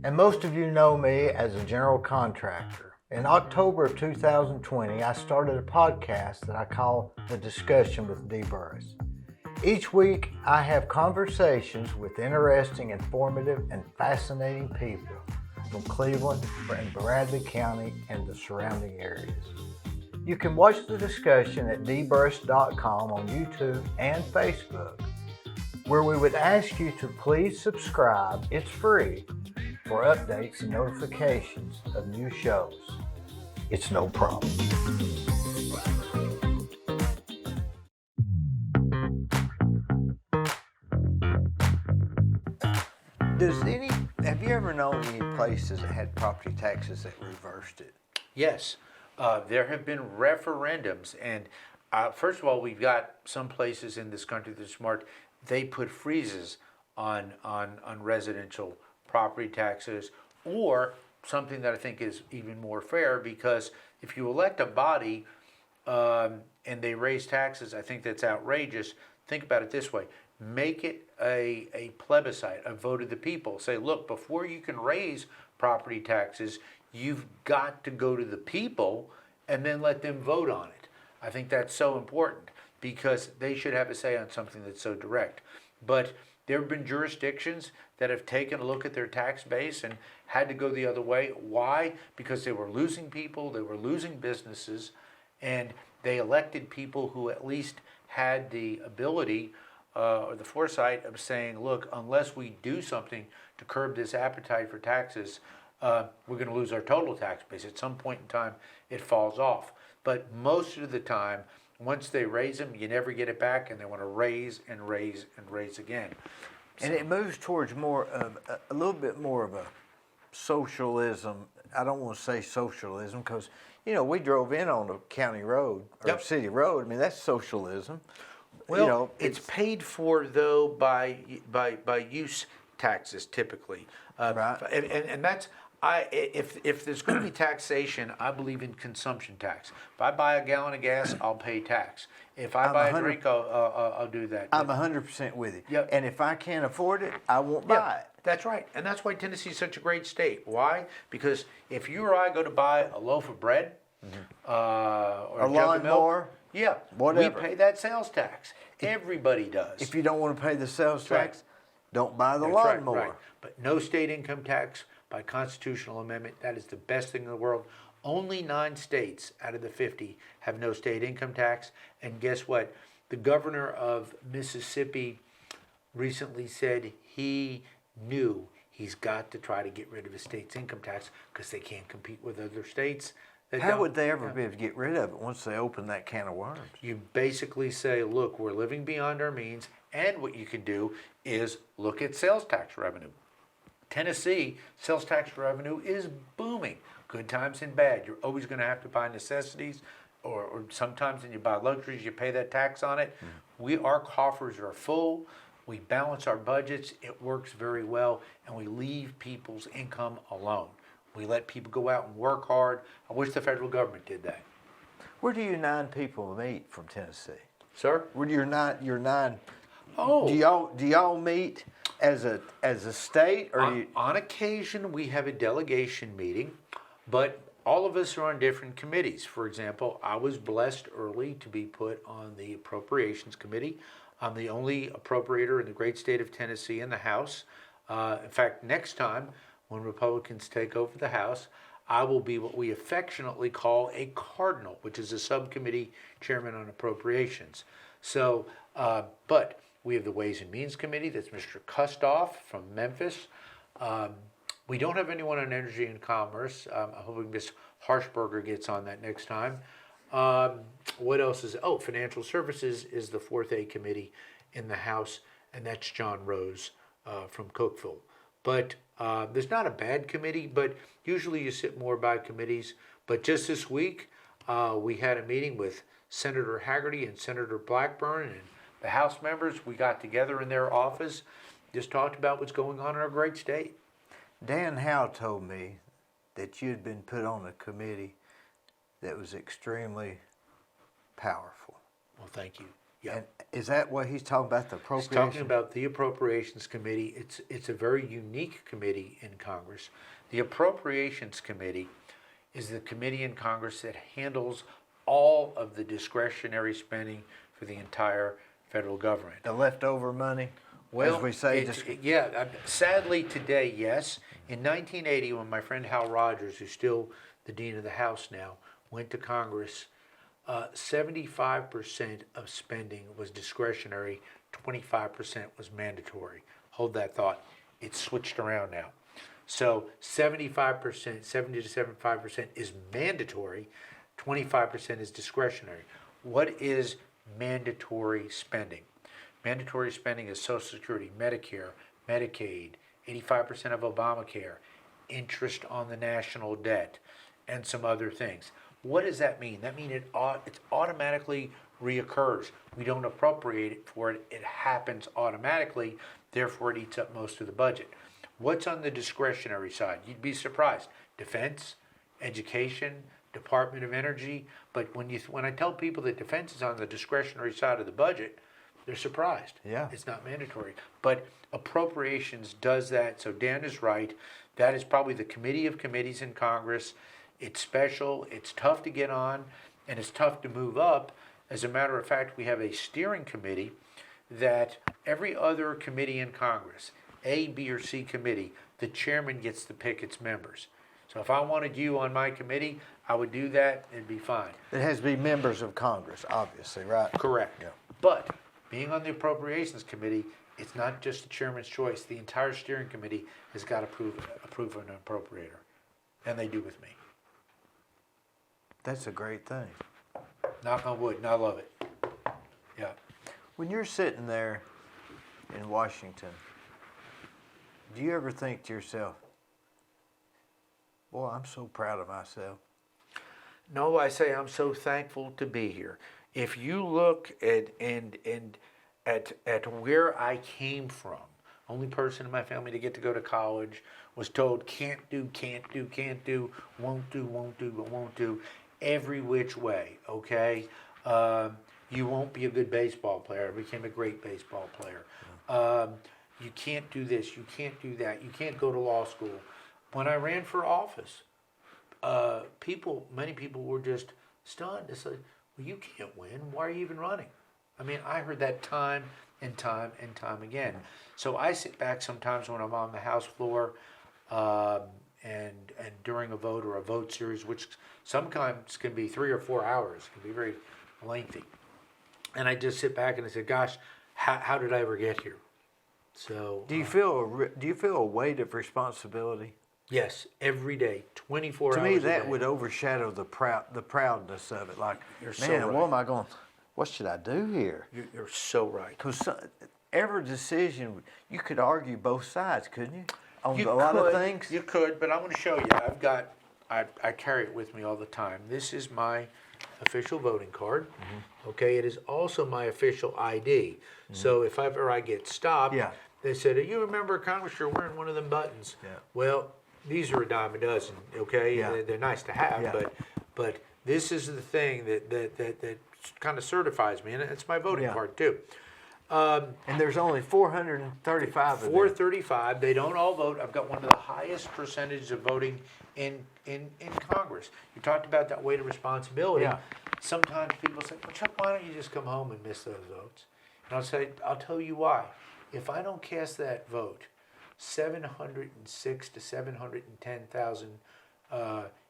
and most of you know me as a general contractor. In October of 2020, I started a podcast that I call The Discussion with Dee Burris. Each week, I have conversations with interesting, informative, and fascinating people from Cleveland and Bradley County and the surrounding areas. You can watch the discussion at deeburris.com on YouTube and Facebook, where we would ask you to please subscribe, it's free, for updates and notifications of new shows. It's no problem. Have you ever known any places that had property taxes that reversed it? Yes. There have been referendums, and first of all, we've got some places in this country that are smart. They put freezes on residential property taxes, or something that I think is even more fair, because if you elect a body and they raise taxes, I think that's outrageous. Think about it this way. Make it a plebiscite, a vote of the people. Say, look, before you can raise property taxes, you've got to go to the people and then let them vote on it. I think that's so important, because they should have a say on something that's so direct. But There have been jurisdictions that have taken a look at their tax base and had to go the other way. Why? Because they were losing people, they were losing businesses, and they elected people who at least had the ability or the foresight of saying, look, unless we do something to curb this appetite for taxes, we're going to lose our total tax base. At some point in time, it falls off. But most of the time, once they raise them, you never get it back, and they want to raise and raise and raise again. And it moves towards more of a little bit more of a socialism. I don't want to say socialism because, we drove in on a county road or Yep. city road. I mean, that's socialism. Well, it's paid for though by use taxes typically. Right. And that's if there's going to be taxation, I believe in consumption tax. If I buy a gallon of gas, I'll pay tax. If I buy a drink, I'll do that. I'm 100% with you. Yep. And if I can't afford it, I won't buy it. That's right. And that's why Tennessee is such a great state. Why? Because if you or I go to buy a loaf of bread or a jug of milk, lawnmower, yeah, whatever. we pay that sales tax. Everybody does. If you don't want to pay the sales right. tax, don't buy the That's right, lawnmower. right. But no state income tax by constitutional amendment. That is the best thing in the world. Only 9 states out of the 50 have no state income tax. And guess what? The governor of Mississippi recently said he knew he's got to try to get rid of his state's income tax because they can't compete with other states. How would they ever be able to get rid of it once they open that can of worms? You basically say, look, we're living beyond our means, and what you can do is look at sales tax revenue. Tennessee, sales tax revenue is booming. Good times and bad. You're always going to have to buy necessities, or sometimes when you buy luxuries, you pay that tax on it. Our coffers are full. We balance our budgets. It works very well, and we leave people's income alone. We let people go out and work hard. I wish the federal government did that. Where do you 9 people meet from Tennessee? Sir? Where do your 9? Oh. Do y'all meet as a state or On occasion, we have a delegation meeting, but all of us are on different committees. For example, I was blessed early to be put on the Appropriations Committee. I'm the only appropriator in the great state of Tennessee in the House. In fact, next time, when Republicans take over the House, I will be what we affectionately call a cardinal, which is a subcommittee chairman on appropriations. So, but we have the Ways and Means Committee. That's Mr. Kustoff from Memphis. We don't have anyone on Energy and Commerce. I'm hoping Ms. Harshberger gets on that next time. What else is? Oh, Financial Services is the 4th committee in the House, and that's John Rose from Cookeville. But there's not a bad committee, but usually you sit more by committees. But just this week, we had a meeting with Senator Haggerty and Senator Blackburn and the House members. We got together in their office, just talked about what's going on in our great state. Dan Howe told me that you had been put on a committee that was extremely powerful. Well, thank you. Yeah. And is that what he's talking about, the He's appropriation? talking about the Appropriations Committee. It's a very unique committee in Congress. The Appropriations Committee is the committee in Congress that handles all of the discretionary spending for the entire federal government. The leftover money, as we say. Sadly today, yes. In 1980, when my friend Hal Rogers, who's still the Dean of the House now, went to Congress, 75% of spending was discretionary, 25% was mandatory. Hold that thought. It's switched around now. So 75%, 70 to 75% is mandatory, 25% is discretionary. What is mandatory spending? Mandatory spending is Social Security, Medicare, Medicaid, 85% of Obamacare, interest on the national debt, and some other things. What does that mean? That means it automatically reoccurs. We don't appropriate it for it. It happens automatically. Therefore, it eats up most of the budget. What's on the discretionary side? You'd be surprised. Defense, education, Department of Energy. But when I tell people that defense is on the discretionary side of the budget, they're surprised. Yeah. It's not mandatory. But appropriations does that. So Dan is right. That is probably the committee of committees in Congress. It's special. It's tough to get on, and it's tough to move up. As a matter of fact, we have a steering committee that every other committee in Congress, A, B, or C committee, the chairman gets to pick its members. So if I wanted you on my committee, I would do that, it'd be fine. It has to be members of Congress, obviously, right? Correct. Yeah. But being on the Appropriations Committee, it's not just the chairman's choice. The entire steering committee has got to approve an appropriator. And they do with me. That's a great thing. Knock on wood, and I love it. Yeah. When you're sitting there in Washington, do you ever think to yourself, boy, I'm so proud of myself? No, I say I'm so thankful to be here. If you look at where I came from, only person in my family to get to go to college, was told can't do, won't do, every which way, okay? You won't be a good baseball player. I became a great baseball player. You can't do this, you can't do that, you can't go to law school. When I ran for office, many people were just stunned. It's like, well, you can't win. Why are you even running? I mean, I heard that time and time and time again. So I sit back sometimes when I'm on the House floor and during a vote or a vote series, which sometimes can be 3 or 4 hours, can be very lengthy. And I just sit back and I say, gosh, how did I ever get here? So Do you feel a weight of responsibility? yes, every day, 24 hours To me, a that day. would overshadow the proudness of it. Like, You're man, so right. what am I going? What should I do here? You're so right. Because every decision, you could argue both sides, couldn't you? On You a lot of could, things. You could, but I'm going to show you. I carry it with me all the time. This is my official voting card. Mm-hmm. Okay, it is also my official ID. So if ever I get stopped, Yeah. they said, "You remember, Congress, you're wearing one of them buttons." Yeah. Well, these are a dime a dozen. Okay, Yeah. they're nice to have, Yeah. but this is the thing that kind of certifies me, and it's my voting Yeah. card too. And there's only 435 of them. 435. They don't all vote. I've got one of the highest percentages of voting in Congress. You talked about that weight of responsibility. Yeah. Sometimes people say, well, Chuck, why don't you just come home and miss those votes? And I'll say, I'll tell you why. If I don't cast that vote, 706 to 710,000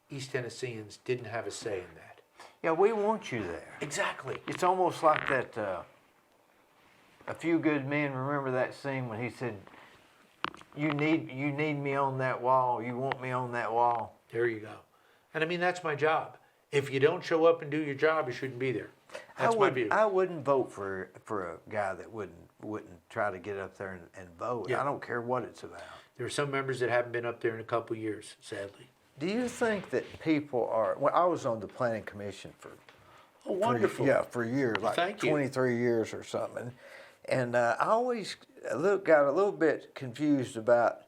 East Tennesseans didn't have a say in that. Yeah, we want you there. Exactly. It's almost like that. A Few Good Men. Remember that scene when he said, "You need me on that wall. You want me on that wall." There you go. And I mean, that's my job. If you don't show up and do your job, you shouldn't be there. That's my view. I wouldn't vote for a guy that wouldn't try to get up there and vote. Yeah. I don't care what it's about. There are some members that haven't been up there in a couple of years, sadly. Do you think that people are? Well, I was on the planning commission for Oh, wonderful. for years, like Thank you. 23 years or something. And I always got a little bit confused about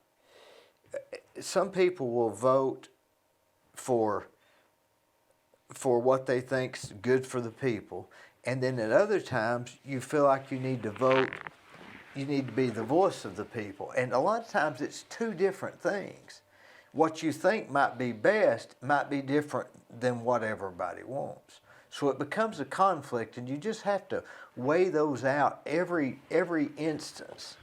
some people will vote for what they think's good for the people, and then at other times you feel like you need to vote, you need to be the voice of the people, and a lot of times it's two different things. What you think might be best might be different than what everybody wants. So it becomes a conflict, and you just have to weigh those out every instance.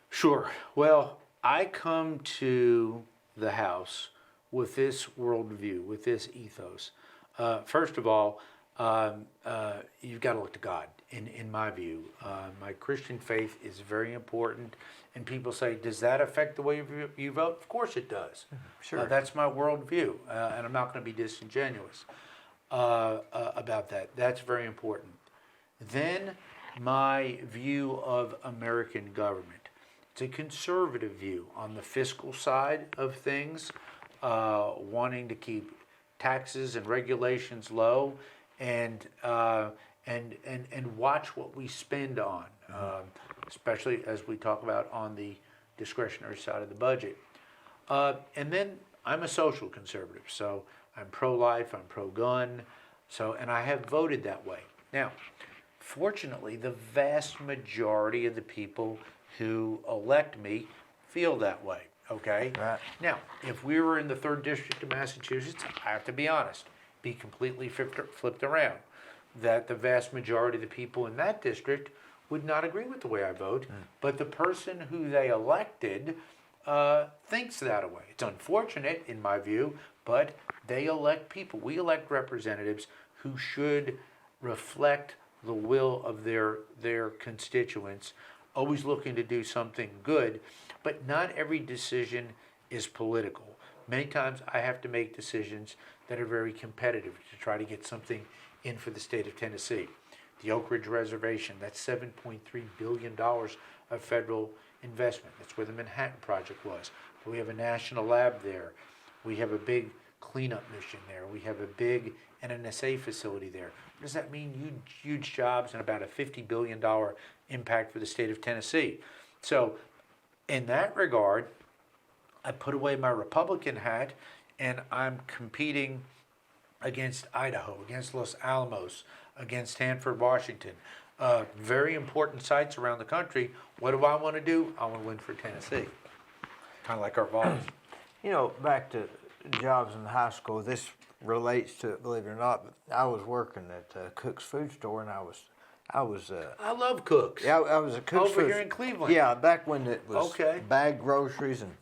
Sure. Well, I come to the House with this worldview, with this ethos. First of all, you've got to look to God, in my view. My Christian faith is very important. And people say, does that affect the way you vote? Of course it does. Sure. That's my worldview, and I'm not going to be disingenuous about that. That's very important. Then my view of American government. It's a conservative view on the fiscal side of things, wanting to keep taxes and regulations low, and watch what we spend on, especially as we talk about on the discretionary side of the budget. And then I'm a social conservative, so I'm pro-life, I'm pro-gun, and I have voted that way. Now, fortunately, the vast majority of the people who elect me feel that way, okay? Right. Now, if we were in the 3rd District of Massachusetts, I have to be honest, be completely flipped around, that the vast majority of the people in that district would not agree with the way I vote, but the person who they elected thinks that way. It's unfortunate, in my view, but they elect people. We elect representatives who should reflect the will of their constituents, always looking to do something good, but not every decision is political. Many times I have to make decisions that are very competitive to try to get something in for the state of Tennessee. The Oak Ridge Reservation, that's $7.3 billion of federal investment. That's where the Manhattan Project was. We have a national lab there. We have a big cleanup mission there. We have a big NNSA facility there. What does that mean? Huge jobs and about a $50 billion impact for the state of Tennessee. So in that regard, I put away my Republican hat and I'm competing against Idaho, against Los Alamos, against Hanford, Washington. Very important sites around the country. What do I want to do? I want to win for Tennessee. Kind of like our Vols. You know, back to jobs in high school, this relates to it, believe it or not, but I was working at Cook's Food Store, and I was I love Cooks. yeah, I was at Cook's Over Food here in Cleveland. Yeah, back when it was Okay. bagged groceries, and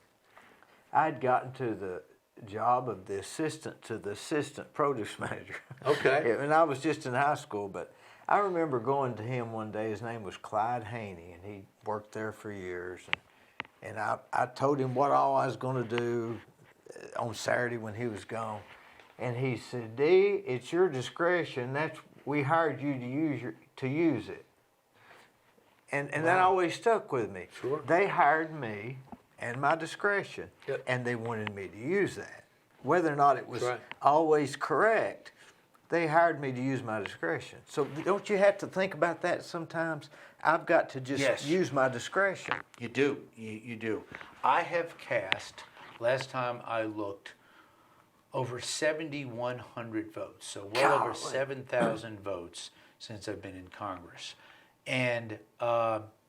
I'd gotten to the job of the assistant to the assistant produce manager. Okay. Yeah, and I was just in high school, but I remember going to him one day. His name was Clyde Haney, and he worked there for years. And I told him what all I was going to do on Saturday when he was gone. And he said, "Dee, it's your discretion. We hired you to use it." And that Wow. always stuck with me. Sure. They hired me and my discretion, Yep. and they wanted me to use that. Whether or not it was That's right. always correct, they hired me to use my discretion. So don't you have to think about that sometimes? I've got to just Yes. use my discretion. You do. You do. I have cast, last time I looked, over 7,100 votes. So well over Golly. 7,000 votes since I've been in Congress. And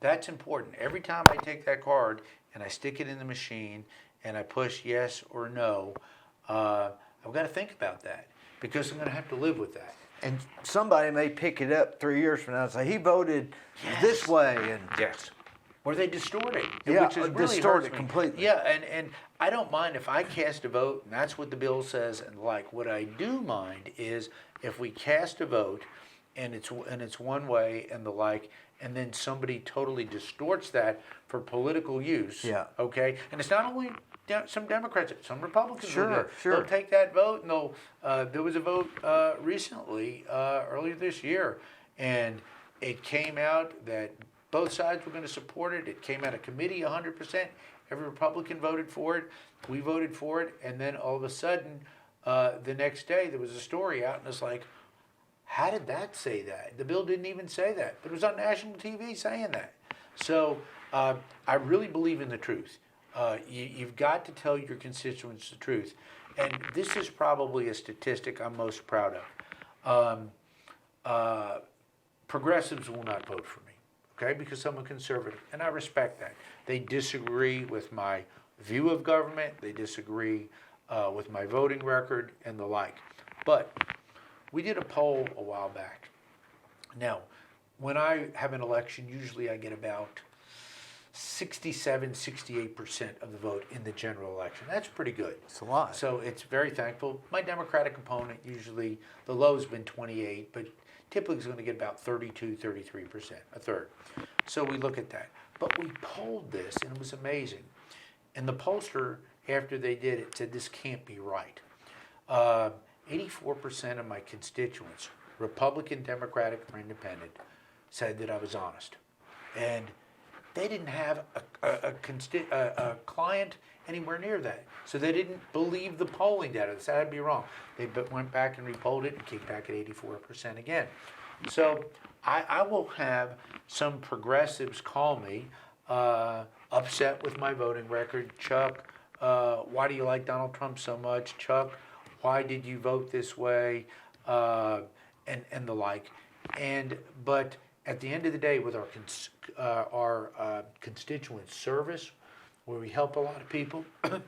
that's important. Every time I take that card and I stick it in the machine and I push yes or no, I've got to think about that because I'm going to have to live with that. And somebody may pick it up 3 years from now and say, he voted this way. And Yes. Or they distort it, Yeah, which is really distort hurts it me. completely. Yeah, and I don't mind if I cast a vote, and that's what the bill says, and like. What I do mind is if we cast a vote, and it's one way and the like, and then somebody totally distorts that for political use. Yeah. Okay, and it's not only some Democrats, some Republicans. Sure, will do it. sure. They'll take that vote, and they'll. There was a vote recently, earlier this year, and it came out that both sides were going to support it. It came out of committee 100%. Every Republican voted for it. We voted for it. And then all of a sudden, the next day, there was a story out, and it's like, how did that say that? The bill didn't even say that. But it was on national TV saying that. So I really believe in the truth. You've got to tell your constituents the truth. And this is probably a statistic I'm most proud of. Progressives will not vote for me. Okay, because I'm a conservative, and I respect that. They disagree with my view of government, they disagree with my voting record, and the like. But we did a poll a while back. Now, when I have an election, usually I get about 67, 68% of the vote in the general election. That's pretty good. it's a lot. So it's very thankful. My Democratic opponent, usually the low's been 28, but typically is going to get about 32, 33%, a third. So we look at that. But we polled this, and it was amazing. And the pollster, after they did it, said this can't be right. 84% of my constituents, Republican, Democratic, or Independent, said that I was honest. And they didn't have a client anywhere near that. So they didn't believe the polling data. They said I'd be wrong. They went back and repolled it and came back at 84% again. So I will have some progressives call me upset with my voting record. Chuck, why do you like Donald Trump so much? Chuck, why did you vote this way? And the like. But at the end of the day, with our constituent service, where we help a lot of people, and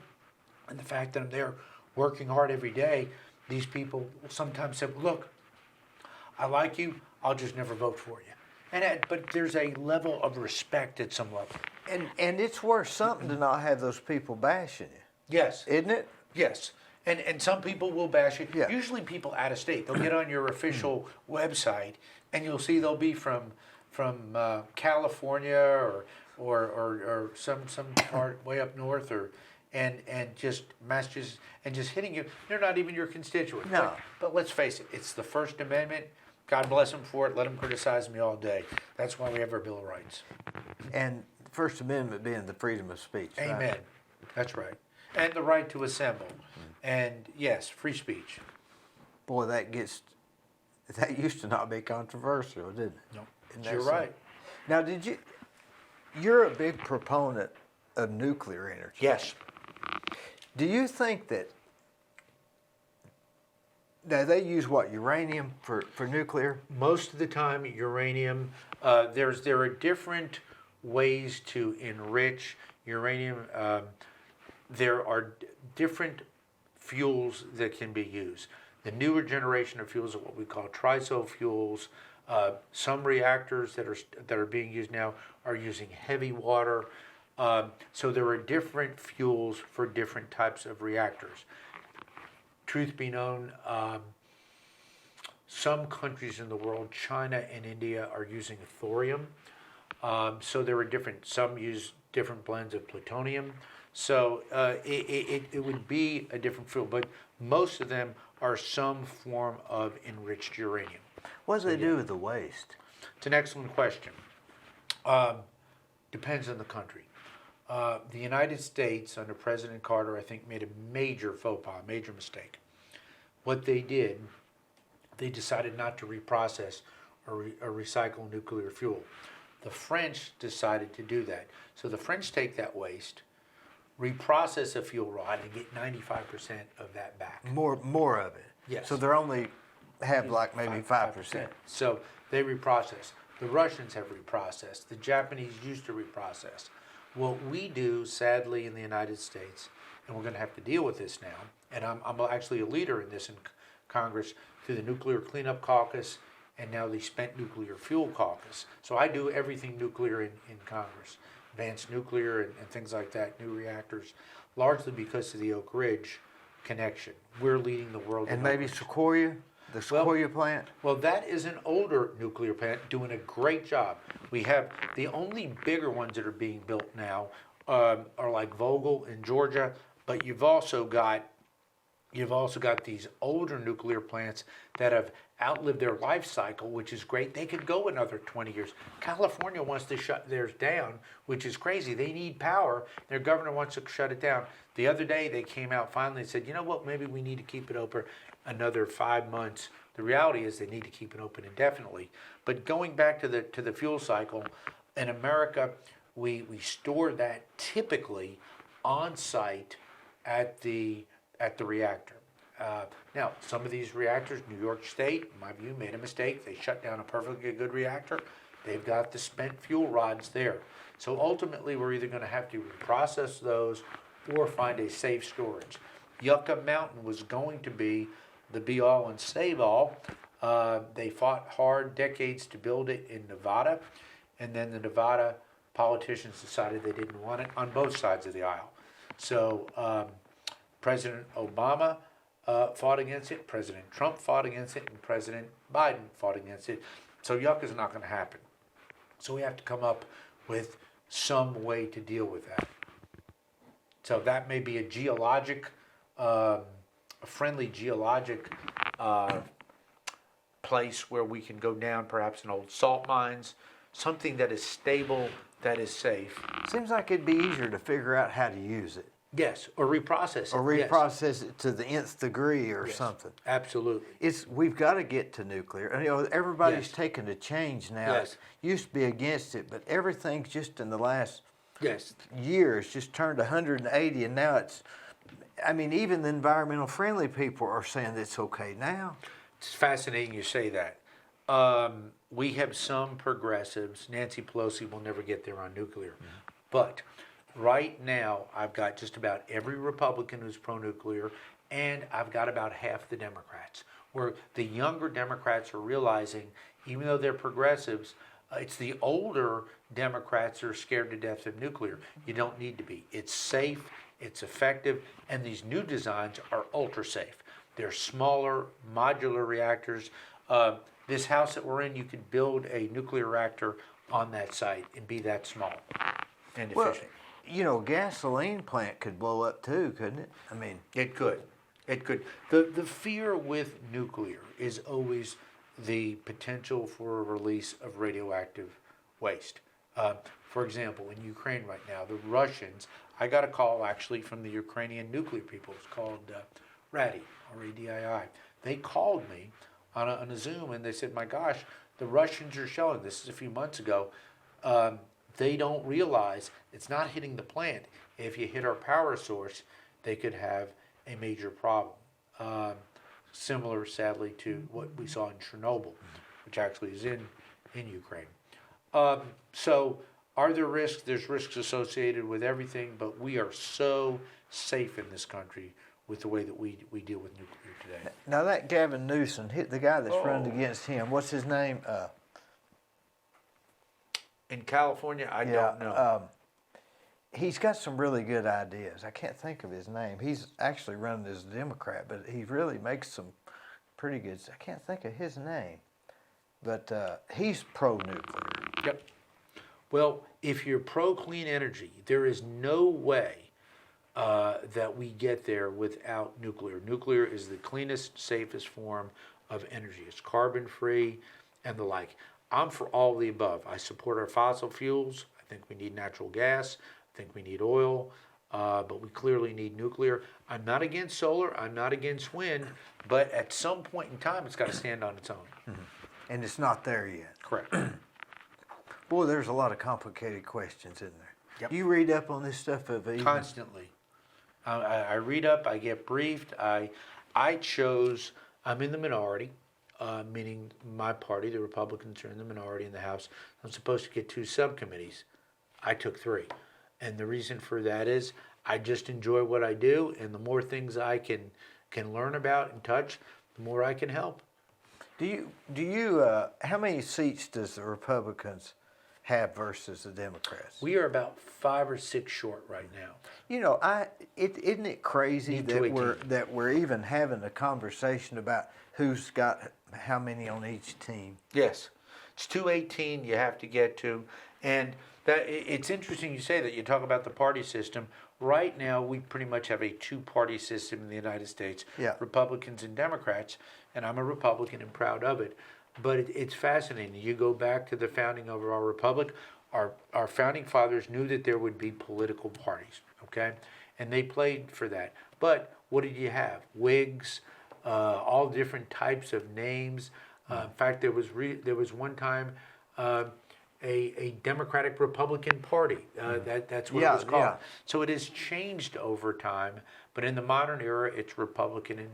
the fact that I'm there working hard every day, these people sometimes say, look, I like you, I'll just never vote for you. But there's a level of respect at some level. And it's worth something to not have those people bashing you, Yes. isn't it? Yes. And some people will bash it. Yeah. Usually people out of state. They'll get on your official website and you'll see they'll be from California or some part way up north and just Massachusetts and just hitting you. They're not even your constituent. No. But let's face it, it's the First Amendment. God bless them for it. Let them criticize me all day. That's why we have our Bill of Rights. And the First Amendment being the freedom of speech. right? Amen. That's right. And the right to assemble. And yes, free speech. Boy, that used to not be controversial, didn't it? No, In that you're sense. right. Now, you're a big proponent of nuclear energy. Yes. Do you think that, now they use what, uranium for nuclear? Most of the time, uranium. There are different ways to enrich uranium. There are different fuels that can be used. The newer generation of fuels are what we call triso fuels. Some reactors that are being used now are using heavy water. So there are different fuels for different types of reactors. Truth be known, some countries in the world, China and India, are using thorium. So there are some use different blends of plutonium. So it would be a different fuel, but most of them are some form of enriched uranium. What do they do with the waste? It's an excellent question. Depends on the country. The United States, under President Carter, I think, made a major faux pas, major mistake. What they did, they decided not to reprocess or recycle nuclear fuel. The French decided to do that. So the French take that waste, reprocess a fuel rod, and get 95% of that back. More of it. Yes. So they're only have like maybe 5%. So they reprocess. The Russians have reprocessed. The Japanese used to reprocess. What we do, sadly, in the United States, and we're going to have to deal with this now, and I'm actually a leader in this in Congress through the Nuclear Cleanup Caucus and now the Spent Nuclear Fuel Caucus. So I do everything nuclear in Congress, advanced nuclear and things like that, new reactors, largely because of the Oak Ridge connection. We're leading the world. And in maybe Oak Ridge. Sequoia, the Sequoia plant? Well, that is an older nuclear plant doing a great job. We have the only bigger ones that are being built now are like Vogel in Georgia, but you've also got these older nuclear plants that have outlived their life cycle, which is great. They could go another 20 years. California wants to shut theirs down, which is crazy. They need power. Their governor wants to shut it down. The other day, they came out finally and said, you know what, maybe we need to keep it open another 5 months. The reality is they need to keep it open indefinitely. But going back to the fuel cycle, in America, we store that typically on site at the reactor. Now, some of these reactors, New York State, in my view, made a mistake. They shut down a perfectly good reactor. They've got the spent fuel rods there. So ultimately, we're either going to have to reprocess those or find a safe storage. Yucca Mountain was going to be the be-all and save-all. They fought hard decades to build it in Nevada, and then the Nevada politicians decided they didn't want it on both sides of the aisle. So President Obama fought against it, President Trump fought against it, and President Biden fought against it. So Yucca's not going to happen. So we have to come up with some way to deal with that. So that may be a friendly geologic place where we can go down, perhaps in old salt mines, something that is stable, that is safe. Seems like it'd be easier to figure out how to use it. Yes, or reprocess it. Or reprocess it to the nth degree or Yes, something. absolutely. We've got to get to nuclear. And, everybody's Yes. taking a change now. Yes. Used to be against it, but everything's just in the last Yes. year, it's just turned 180, and now even the environmental friendly people are saying it's okay now. It's fascinating you say that. We have some progressives. Nancy Pelosi will never get there on nuclear. Mm-hmm. But right now, I've got just about every Republican who's pro-nuclear, and I've got about half the Democrats. Where the younger Democrats are realizing, even though they're progressives, It's the older Democrats that are scared to death of nuclear. You don't need to be. It's safe, it's effective, and these new designs are ultra safe. They're smaller, modular reactors. This house that we're in, you could build a nuclear reactor on that site and be that small and Well, efficient. you know, gasoline plant could blow up too, couldn't it? I mean, It could. It could. The fear with nuclear is always the potential for a release of radioactive waste. For example, in Ukraine right now, the Russians, I got a call actually from the Ukrainian nuclear people. It's called RADI, R-A-D-I-I. They called me on a Zoom and they said, my gosh, the Russians are showing, this is a few months ago, they don't realize it's not hitting the plant. If you hit our power source, they could have a major problem. Similar, sadly, to what we saw in Chernobyl, which actually is in Ukraine. So are there risks? There's risks associated with everything, but we are so safe in this country with the way that we deal with nuclear today. now that Gavin Newsom hit the guy that's running against him. What's his name? In California, I don't know. He's got some really good ideas. I can't think of his name. He's actually running as a Democrat, but he really makes some pretty good. I can't think of his name, but he's pro-nuclear. Yep. Well, if you're pro-clean energy, there is no way that we get there without nuclear. Nuclear is the cleanest, safest form of energy. It's carbon-free and the like. I'm for all of the above. I support our fossil fuels. I think we need natural gas. I think we need oil. But we clearly need nuclear. I'm not against solar. I'm not against wind. But at some point in time, it's got to stand on its own. Mm-hmm. And it's not there yet. Correct. Boy, there's a lot of complicated questions in there. Yep. You read up on this stuff of even? Constantly. I read up, I get briefed. I'm in the minority, meaning my party, the Republicans, are in the minority in the House. I'm supposed to get 2 subcommittees. I took 3. And the reason for that is I just enjoy what I do, and the more things I can learn about and touch, the more I can help. Do you how many seats does the Republicans have versus the Democrats? We are about 5 or 6 short right now. You know, isn't it crazy Need that we're even having a conversation about who's got how many on each team? Yes, it's 218 you have to get to, and that it's interesting you say that. You talk about the party system. Right now, we pretty much have a 2-party system in the United States, Yeah. Republicans and Democrats, and I'm a Republican and proud of it. But it's fascinating. You go back to the founding of our republic, our founding fathers knew that there would be political parties, okay? And they played for that. But what did you have? Whigs, all different types of names. In fact, there was one time a Democratic Republican Party. That's what it was called. Yeah. So it has changed over time, but in the modern era, it's Republican and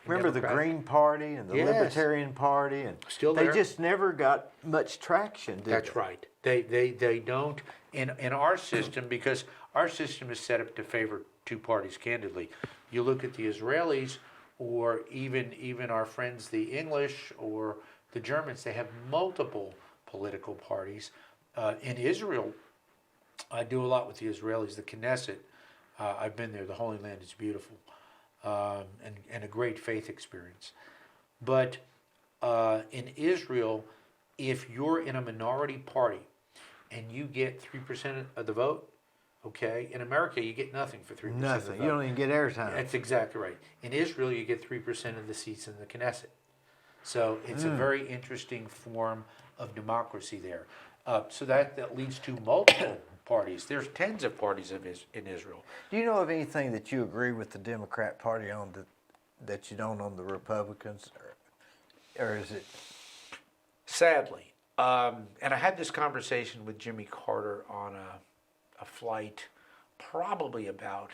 Remember the Democratic. Green Party and the Yes. Libertarian Party, and Still they there. just never got much traction, did That's they? right. They don't in our system, because our system is set up to favor 2 parties. Candidly, you look at the Israelis, or even our friends the English or the Germans. They have multiple political parties. In Israel, I do a lot with the Israelis. The Knesset, I've been there. The Holy Land is beautiful, and a great faith experience. But in Israel, if you're in a minority party and you get 3% of the vote, okay, in America you get nothing for 3% of the Nothing. vote. You don't even get airtime. That's exactly right. In Israel, you get 3% of the seats in the Knesset. So it's a very interesting form of democracy there. So that leads to multiple parties. There's tens of parties in Israel. Do you know of anything that you agree with the Democrat Party on that you don't on the Republicans, or is it? Sadly. And I had this conversation with Jimmy Carter on a flight probably about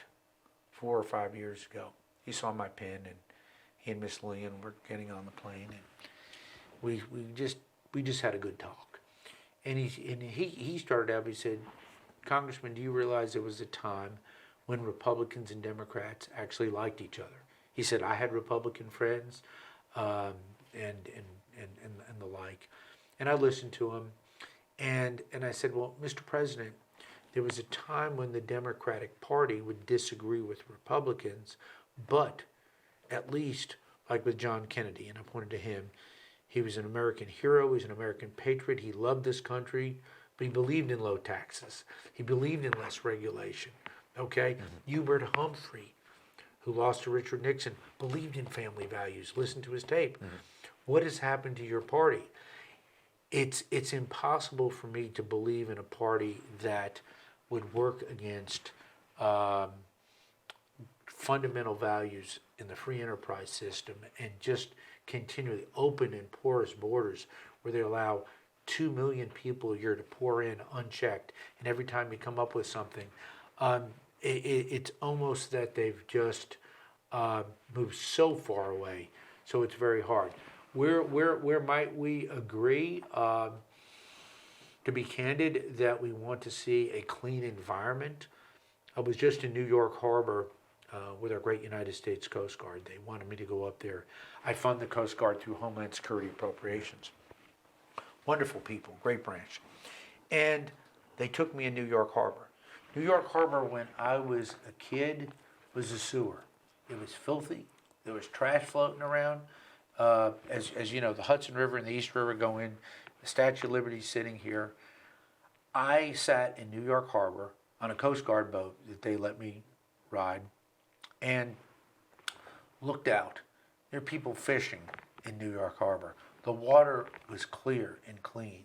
4 or 5 years ago. He saw my pen, and he and Miss Lillian were getting on the plane, and we just had a good talk. And he started out, he said, Congressman, do you realize there was a time when Republicans and Democrats actually liked each other? He said, I had Republican friends, and the like. And I listened to him, And I said, well, Mr. President, there was a time when the Democratic Party would disagree with Republicans, but at least, like with John Kennedy, and I pointed to him, he was an American hero, he was an American patriot, he loved this country, but he believed in low taxes. He believed in less regulation, okay? Hubert Humphrey, who lost to Richard Nixon, believed in family values. Listen to his tape. What has happened to your party? It's impossible for me to believe in a party that would work against fundamental values in the free enterprise system and just continually open and porous borders where they allow 2 million people a year to pour in unchecked, and every time you come up with something, it's almost that they've just moved so far away, so it's very hard. Where might we agree? To be candid, that we want to see a clean environment. I was just in New York Harbor with our great United States Coast Guard. They wanted me to go up there. I fund the Coast Guard through Homeland Security appropriations. Wonderful people, great branch. And they took me in New York Harbor. New York Harbor, when I was a kid, was a sewer. It was filthy. There was trash floating around. As you know, the Hudson River and the East River go in. The Statue of Liberty is sitting here. I sat in New York Harbor on a Coast Guard boat that they let me ride and looked out. There are people fishing in New York Harbor. The water was clear and clean.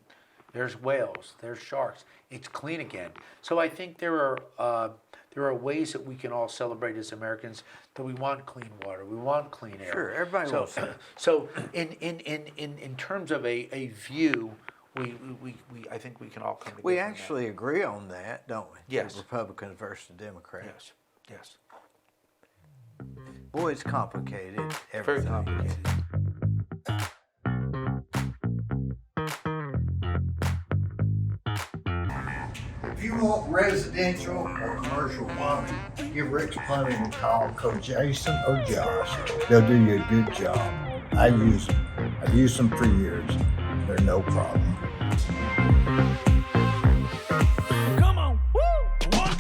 There's whales, there's sharks. It's clean again. So I think there are ways that we can all celebrate as Americans that we want clean water, we want clean air. Sure, everybody wants that. So in terms of a view, we I think we can all come together. We actually agree on that, don't we? Yes. Republicans versus Democrats. Yes. Boy, it's complicated. Very Everything. complicated. If you want residential or commercial plumbing, give Rick's Plumbing a call, call Jason or Josh. They'll do you a good job. I use them. I've used them for years. They're no problem. Come on, woo! What?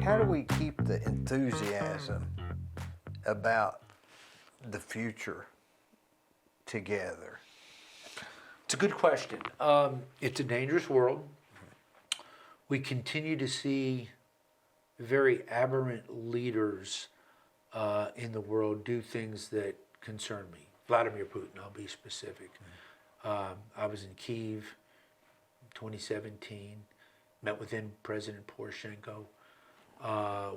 How do we keep the enthusiasm about the future together? It's a good question. It's a dangerous world. We continue to see very aberrant leaders in the world do things that concern me. Vladimir Putin, I'll be specific. I was in Kyiv 2017, met with then President Poroshenko,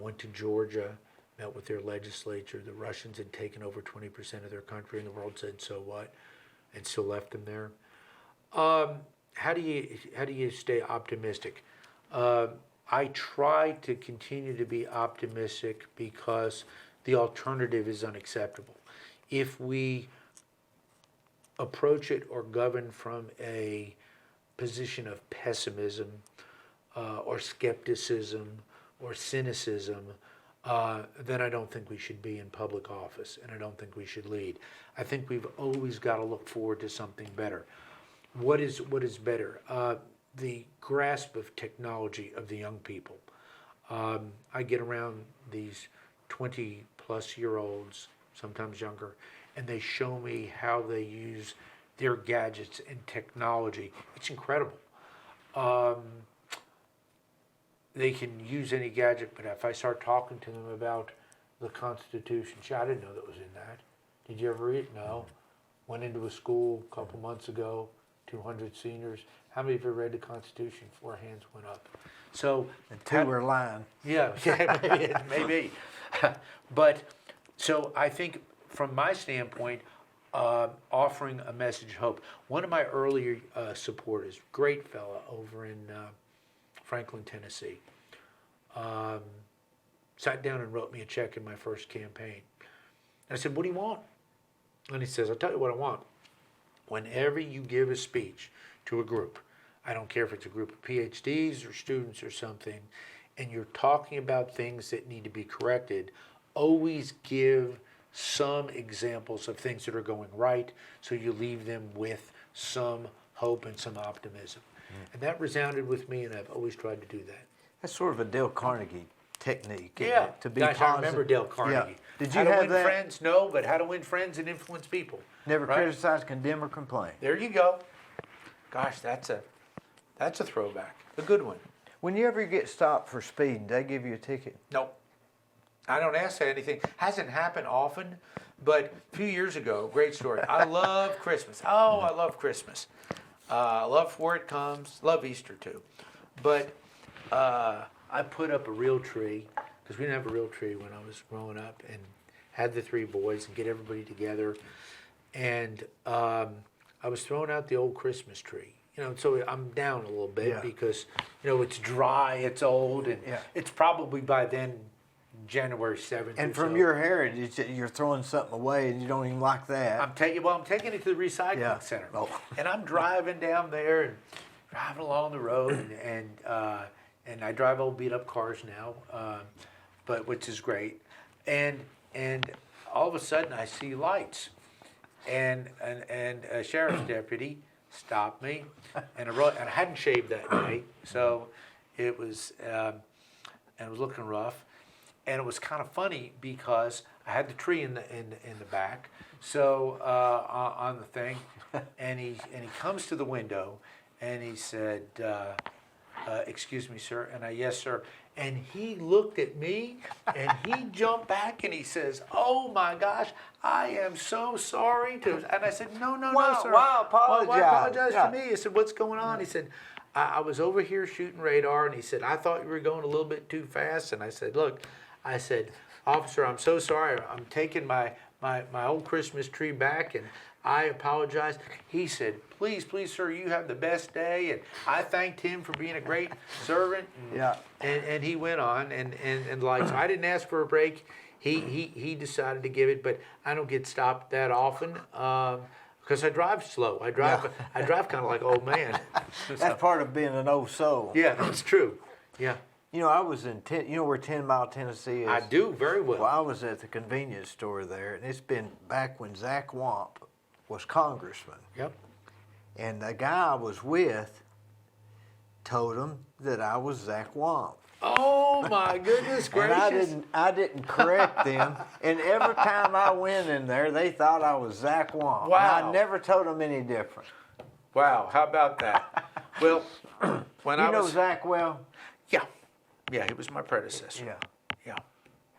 went to Georgia, met with their legislature. The Russians had taken over 20% of their country, and the world said, so what? And still left them there. How do you stay optimistic? I try to continue to be optimistic because the alternative is unacceptable. If we approach it or govern from a position of pessimism or skepticism or cynicism, then I don't think we should be in public office, and I don't think we should lead. I think we've always got to look forward to something better. What is better? The grasp of technology of the young people. I get around these 20-plus-year-olds, sometimes younger, and they show me how they use their gadgets and technology. It's incredible. They can use any gadget, but if I start talking to them about the Constitution, I didn't know that was in that. Did you ever read it? No. Went into a school a couple months ago, 200 seniors. How many of you read the Constitution? 4 hands went up. So, And two were lying. yeah, maybe. But, so I think from my standpoint, offering a message of hope. One of my earlier supporters, great fella over in Franklin, Tennessee, sat down and wrote me a check in my first campaign. I said, what do you want? And he says, I'll tell you what I want. Whenever you give a speech to a group, I don't care if it's a group of PhDs or students or something, and you're talking about things that need to be corrected, always give some examples of things that are going right, so you leave them with some hope and some optimism. And that resounded with me, and I've always tried to do that. That's sort of a Dale Carnegie technique. isn't Yeah, it? To be gosh, positive. I remember Dale Carnegie. Yeah. Did How you to have win that? friends? No, but how to win friends and influence people. Never right? criticize, condemn, or complain. There you go. Gosh, that's a throwback. A good one. When you ever get stopped for speeding, they give you a ticket. Nope. I don't ask anything. Hasn't happened often, but a few years ago, great story. I love Christmas. Oh, I love Christmas. I love where it comes. Love Easter too. But I put up a real tree, because we didn't have a real tree when I was growing up, and had the three boys and get everybody together. And I was throwing out the old Christmas tree. You know, so I'm down a little bit Yeah. because, you know, it's dry, it's old, and Yeah. it's probably by then January 7th. And or from so. your heritage, you're throwing something away and you don't even like that. I'm taking it to the recycling Yeah. center, Oh. and I'm driving down there and driving along the road, and I drive old beat up cars now, but which is great, and all of a sudden I see lights, and a sheriff's deputy stopped me, and I hadn't shaved that day, so it was and it was looking rough. And it was kind of funny because I had the tree in the back, so on the thing, and he comes to the window, and he said, "Excuse me, sir," and I, "Yes, sir," and he looked at me, and he jumped back, and he says, "Oh my gosh, I am so sorry to," and I said, "No, Why- sir. why apologize? Why apologize Yeah. to me?" I said, "What's going on?" He said, I was over here shooting radar, and he said, "I thought you were going a little bit too fast," and I said, "Look," I said, "Officer, I'm so sorry. I'm taking my old Christmas tree back, and I apologize." He said, please, sir, you have the best day." And I thanked him for being a great servant. And, Yeah. And he went on, and like, so I didn't ask for a break. He decided to give it, but I don't get stopped that often. Because I drive slow. I drive kind of like old man. That's part of being an old soul. Yeah, that's true. Yeah. You know, I was in, you know where 10 Mile, Tennessee is? I do very well. Well, I was at the convenience store there, and it's been back when Zach Wamp was congressman. Yep. And the guy I was with told him that I was Zach Wamp. Oh my goodness And gracious! I didn't correct them. And every time I went in there, they thought I was Zach Wamp. And Wow. I never told them any different. Wow, how about that? Well, when You I know was Zach well? yeah, he was my predecessor. Yeah. Yeah.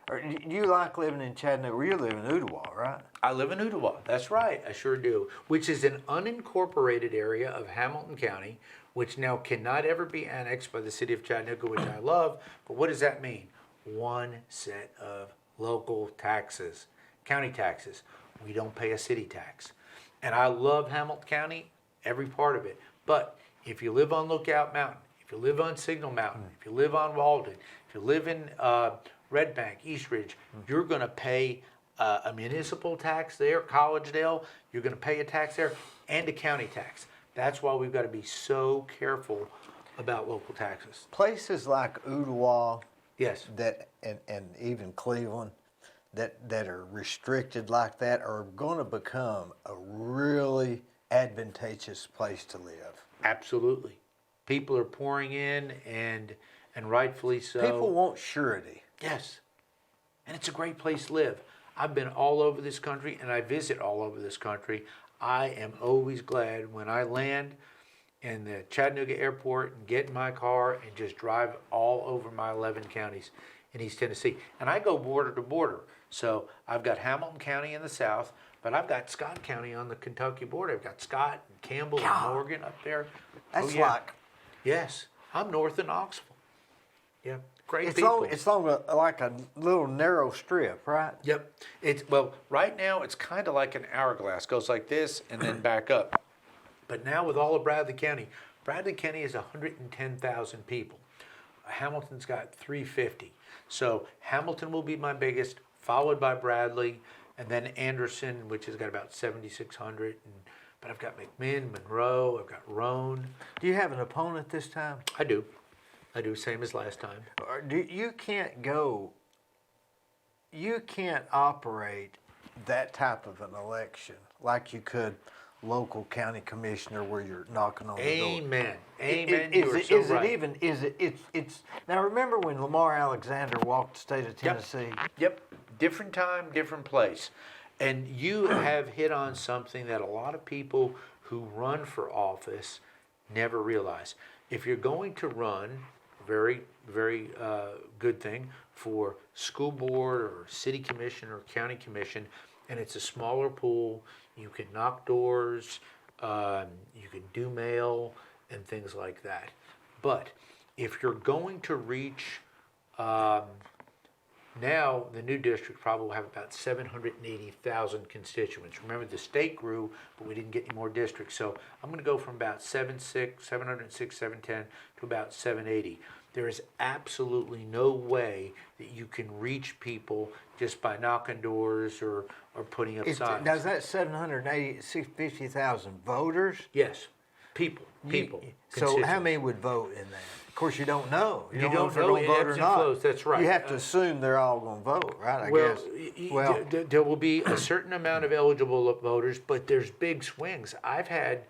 Or you like living in Chattanooga? Well, you live in Ottawa, right? I live in Ottawa. That's right, I sure do. Which is an unincorporated area of Hamilton County, which now cannot ever be annexed by the city of Chattanooga, which I love. But what does that mean? One set of local taxes, county taxes. We don't pay a city tax. And I love Hamilton County, every part of it. But if you live on Lookout Mountain, if you live on Signal Mountain, if you live on Walden, if you live in Red Bank, East Ridge, you're going to pay a municipal tax there, Collegedale, you're going to pay a tax there, and a county tax. That's why we've got to be so careful about local taxes. Places like Ottawa Yes. that and even Cleveland that are restricted like that are going to become a really advantageous place to live. Absolutely. People are pouring in, and rightfully so. People want surety. Yes. And it's a great place to live. I've been all over this country, and I visit all over this country. I am always glad when I land in the Chattanooga airport and get in my car and just drive all over my 11 counties in East Tennessee. And I go border to border. So I've got Hamilton County in the south, but I've got Scott County on the Kentucky border. I've got Scott and Campbell and Morgan up there. That's yeah. like Yes, I'm north of Knoxville. Yeah, great it's people. like a little narrow strip, right? Yep. Well, right now it's kind of like an hourglass. Goes like this and then back up. But now with all of Bradley County is 110,000 people. Hamilton's got 350. So Hamilton will be my biggest, followed by Bradley, and then Anderson, which has got about 7,600. But I've got McMinn, Monroe, I've got Roan. Do you have an opponent this time? I do. I do same as last time. Or you can't go. You can't operate that type of an election like you could local county commissioner where you're knocking on the door. Amen. Amen. Is You are it, so is right. it even? Is it? It's. Now remember when Lamar Alexander walked the state of Tennessee? Yep. Different time, different place. And you have hit on something that a lot of people who run for office never realize. If you're going to run, very, very good thing for school board or city commission or county commission, and it's a smaller pool, you can knock doors, you can do mail and things like that. But if you're going to reach now, the new district probably will have about 780,000 constituents. Remember, the state grew, but we didn't get any more districts. So I'm going to go from about 706, 710 to about 780. There is absolutely no way that you can reach people just by knocking doors or putting up signs. Now is that 750,000 voters? Yes, people. So how many would vote in that? Of course, you don't know. You don't know if they're know. going to It vote or ebbs and not. flows. That's right. You have to assume they're all going to vote, right? I guess. Well, There will be a certain amount of eligible voters, but there's big swings. I've had,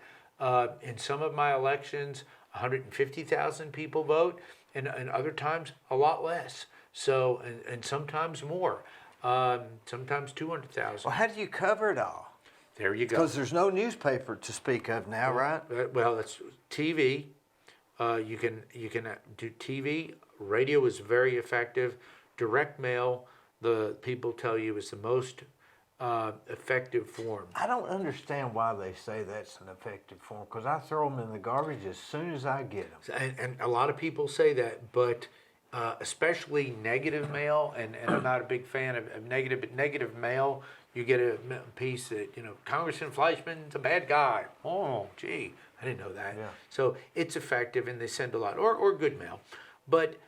in some of my elections, 150,000 people vote, and other times a lot less. So, and sometimes more, sometimes 200,000. well, how do you cover it all? There you go. Because there's no newspaper to speak of now, right? Well, that's TV. You can do TV. Radio is very effective. Direct mail, the people tell you, is the most effective form. I don't understand why they say that's an effective form, because I throw them in the garbage as soon as I get them. And a lot of people say that, but especially negative mail, and I'm not a big fan of negative, but negative mail, you get a piece that, Congressman Fleischmann's a bad guy. Oh, gee, I didn't know that. Yeah. So it's effective, and they send a lot, or good mail. But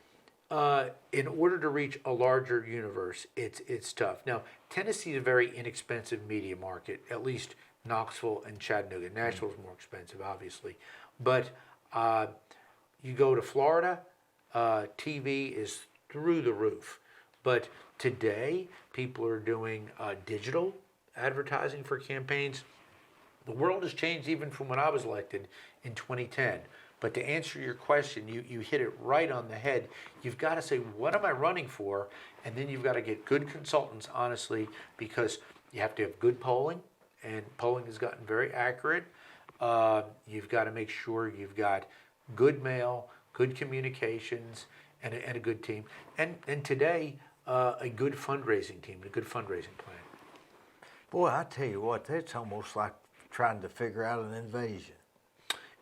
in order to reach a larger universe, it's tough. Now, Tennessee is a very inexpensive media market, at least Knoxville and Chattanooga. Nashville's more expensive, obviously. But you go to Florida, TV is through the roof. But today, people are doing digital advertising for campaigns. The world has changed even from when I was elected in 2010. But to answer your question, you hit it right on the head. You've got to say, what am I running for? And then you've got to get good consultants, honestly, because you have to have good polling, and polling has gotten very accurate. You've got to make sure you've got good mail, good communications, and a good team. And today, a good fundraising team, a good fundraising plan. Boy, I tell you what, that's almost like trying to figure out an invasion.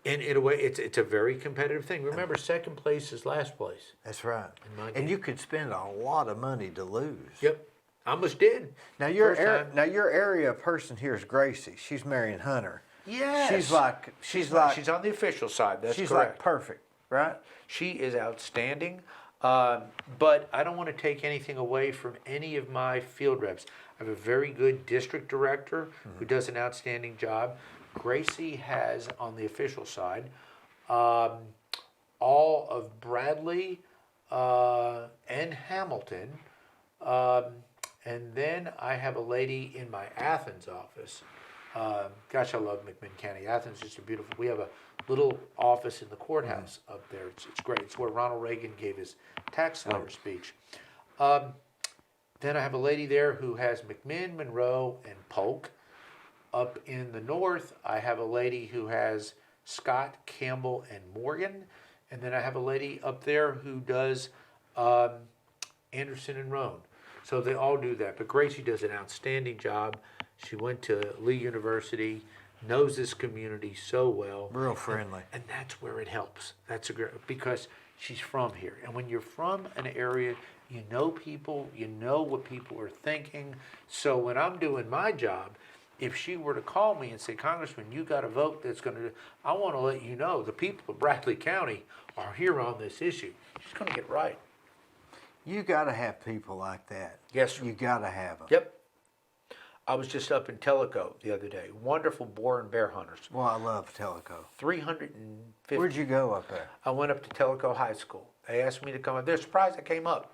And in a way, it's a very competitive thing. Remember, second place is last place. That's right. In my And game. you could spend a lot of money to lose. Yep, I almost did. Now your First time. your area person here is Gracie. She's marrying Hunter. Yes. She's like She's on the official side. That's she's correct. like perfect, right? She is outstanding. But I don't want to take anything away from any of my field reps. I have a very good district director who does an outstanding job. Gracie has, on the official side, all of Bradley and Hamilton. And then I have a lady in my Athens office. Gosh, I love McMinn County. Athens is just a beautiful. We have a little office in the courthouse up there. It's great. It's where Ronald Reagan gave his tax letter speech. Then I have a lady there who has McMinn, Monroe, and Polk. Up in the north, I have a lady who has Scott, Campbell, and Morgan. And then I have a lady up there who does Anderson and Roan. So they all do that. But Gracie does an outstanding job. She went to Lee University, knows this community so well. Real friendly. And that's where it helps. That's a great, because she's from here. And when you're from an area, you know people, you know what people are thinking. So when I'm doing my job, if she were to call me and say, Congressman, you got a vote that's going to, I want to let you know the people of Bradley County are here on this issue. She's going to get right. You got to have people like that. Yes, sir. You got to have them. Yep. I was just up in Tellico the other day. Wonderful boar and bear hunters. Well, I love Tellico. 350. Where'd you go up there? I went up to Tellico High School. They asked me to come up. They're surprised I came up.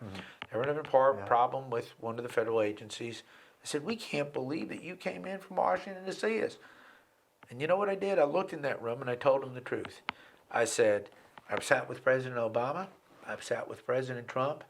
They were having a problem with one of the federal agencies. I said, we can't believe that you came in from Washington to see us. And you know what I did? I looked in that room and I told them the truth. I said, I've sat with President Obama. I've sat with President Trump.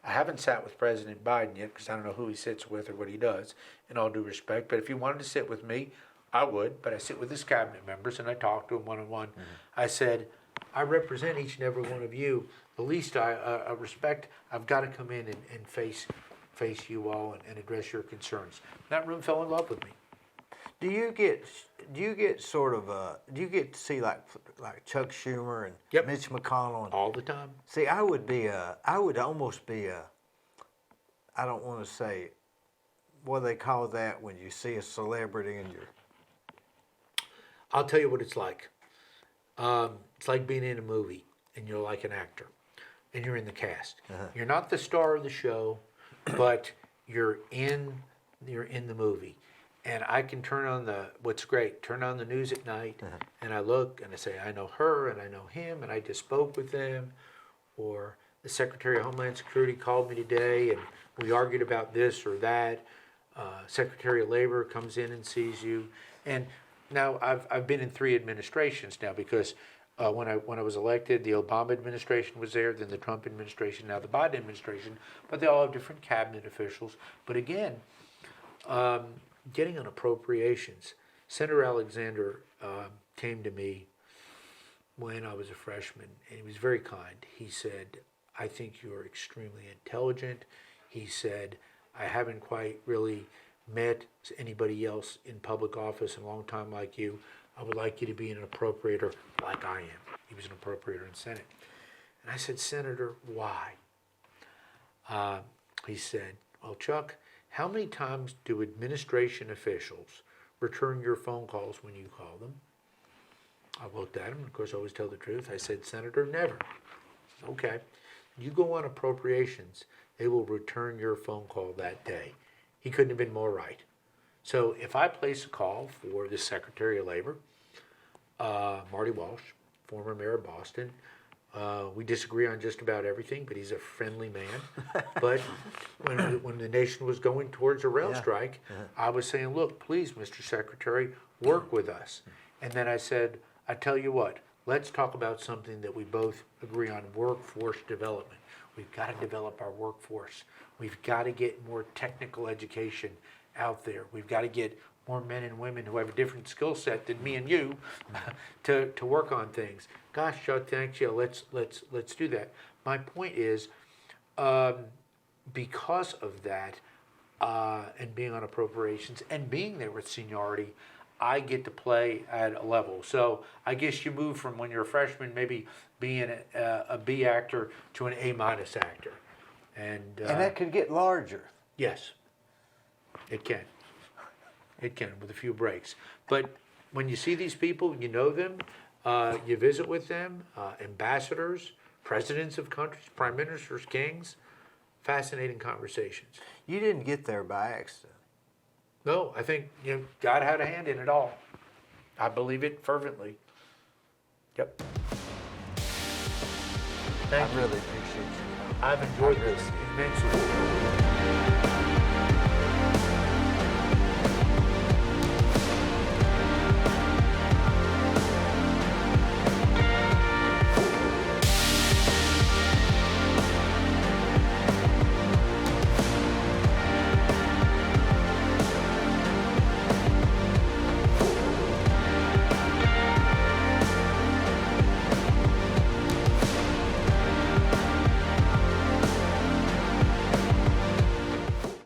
I haven't sat with President Biden yet because I don't know who he sits with or what he does, in all due respect. But if he wanted to sit with me, I would. But I sit with his cabinet members and I talk to them one-on-one. I said, I represent each and every one of you. The least I respect, I've got to come in and face you all and address your concerns. That room fell in love with me. Do you get sort of do you get to see like Chuck Schumer and Yep. Mitch McConnell? And, All the time. see, I would almost be I don't want to say, what do they call that when you see a celebrity and you're. I'll tell you what it's like. It's like being in a movie and you're like an actor and you're in the cast. You're not the star of the show, but you're in the movie. And I can turn on turn on the news at night and I look and I say, I know her and I know him and I just spoke with them. Or the Secretary of Homeland Security called me today and we argued about this or that. Secretary of Labor comes in and sees you. And now I've been in 3 administrations now because when I was elected, the Obama administration was there, then the Trump administration, now the Biden administration, but they all have different cabinet officials. But again, getting on appropriations. Senator Alexander came to me when I was a freshman, and he was very kind. He said, I think you're extremely intelligent. He said, I haven't quite really met anybody else in public office in a long time like you. I would like you to be an appropriator like I am. He was an appropriator in Senate. And I said, Senator, why? He said, well, Chuck, how many times do administration officials return your phone calls when you call them? I looked at him, of course I always tell the truth. I said, Senator, never. He said, okay. You go on appropriations, they will return your phone call that day. He couldn't have been more right. So if I place a call for the Secretary of Labor, Marty Walsh, former mayor of Boston, we disagree on just about everything, but he's a friendly man. But when the nation was going towards a rail strike, I was saying, look, please, Mr. Secretary, work with us. And then I said, I tell you what, let's talk about something that we both agree on, workforce development. We've got to develop our workforce. We've got to get more technical education out there. We've got to get more men and women who have a different skill set than me and you to work on things. Gosh, Chuck, thanks. Yeah, let's do that. My point is, because of that, and being on appropriations and being there with seniority, I get to play at a level. So I guess you move from when you're a freshman, maybe being a B actor to an A- actor. And that could get larger. yes, it can. It can, with a few breaks. But when you see these people, you know them, you visit with them, ambassadors, presidents of countries, prime ministers, kings, fascinating conversations. You didn't get there by accident. No, I think God had a hand in it all. I believe it fervently. Yep. I really appreciate you. I've enjoyed this immensely.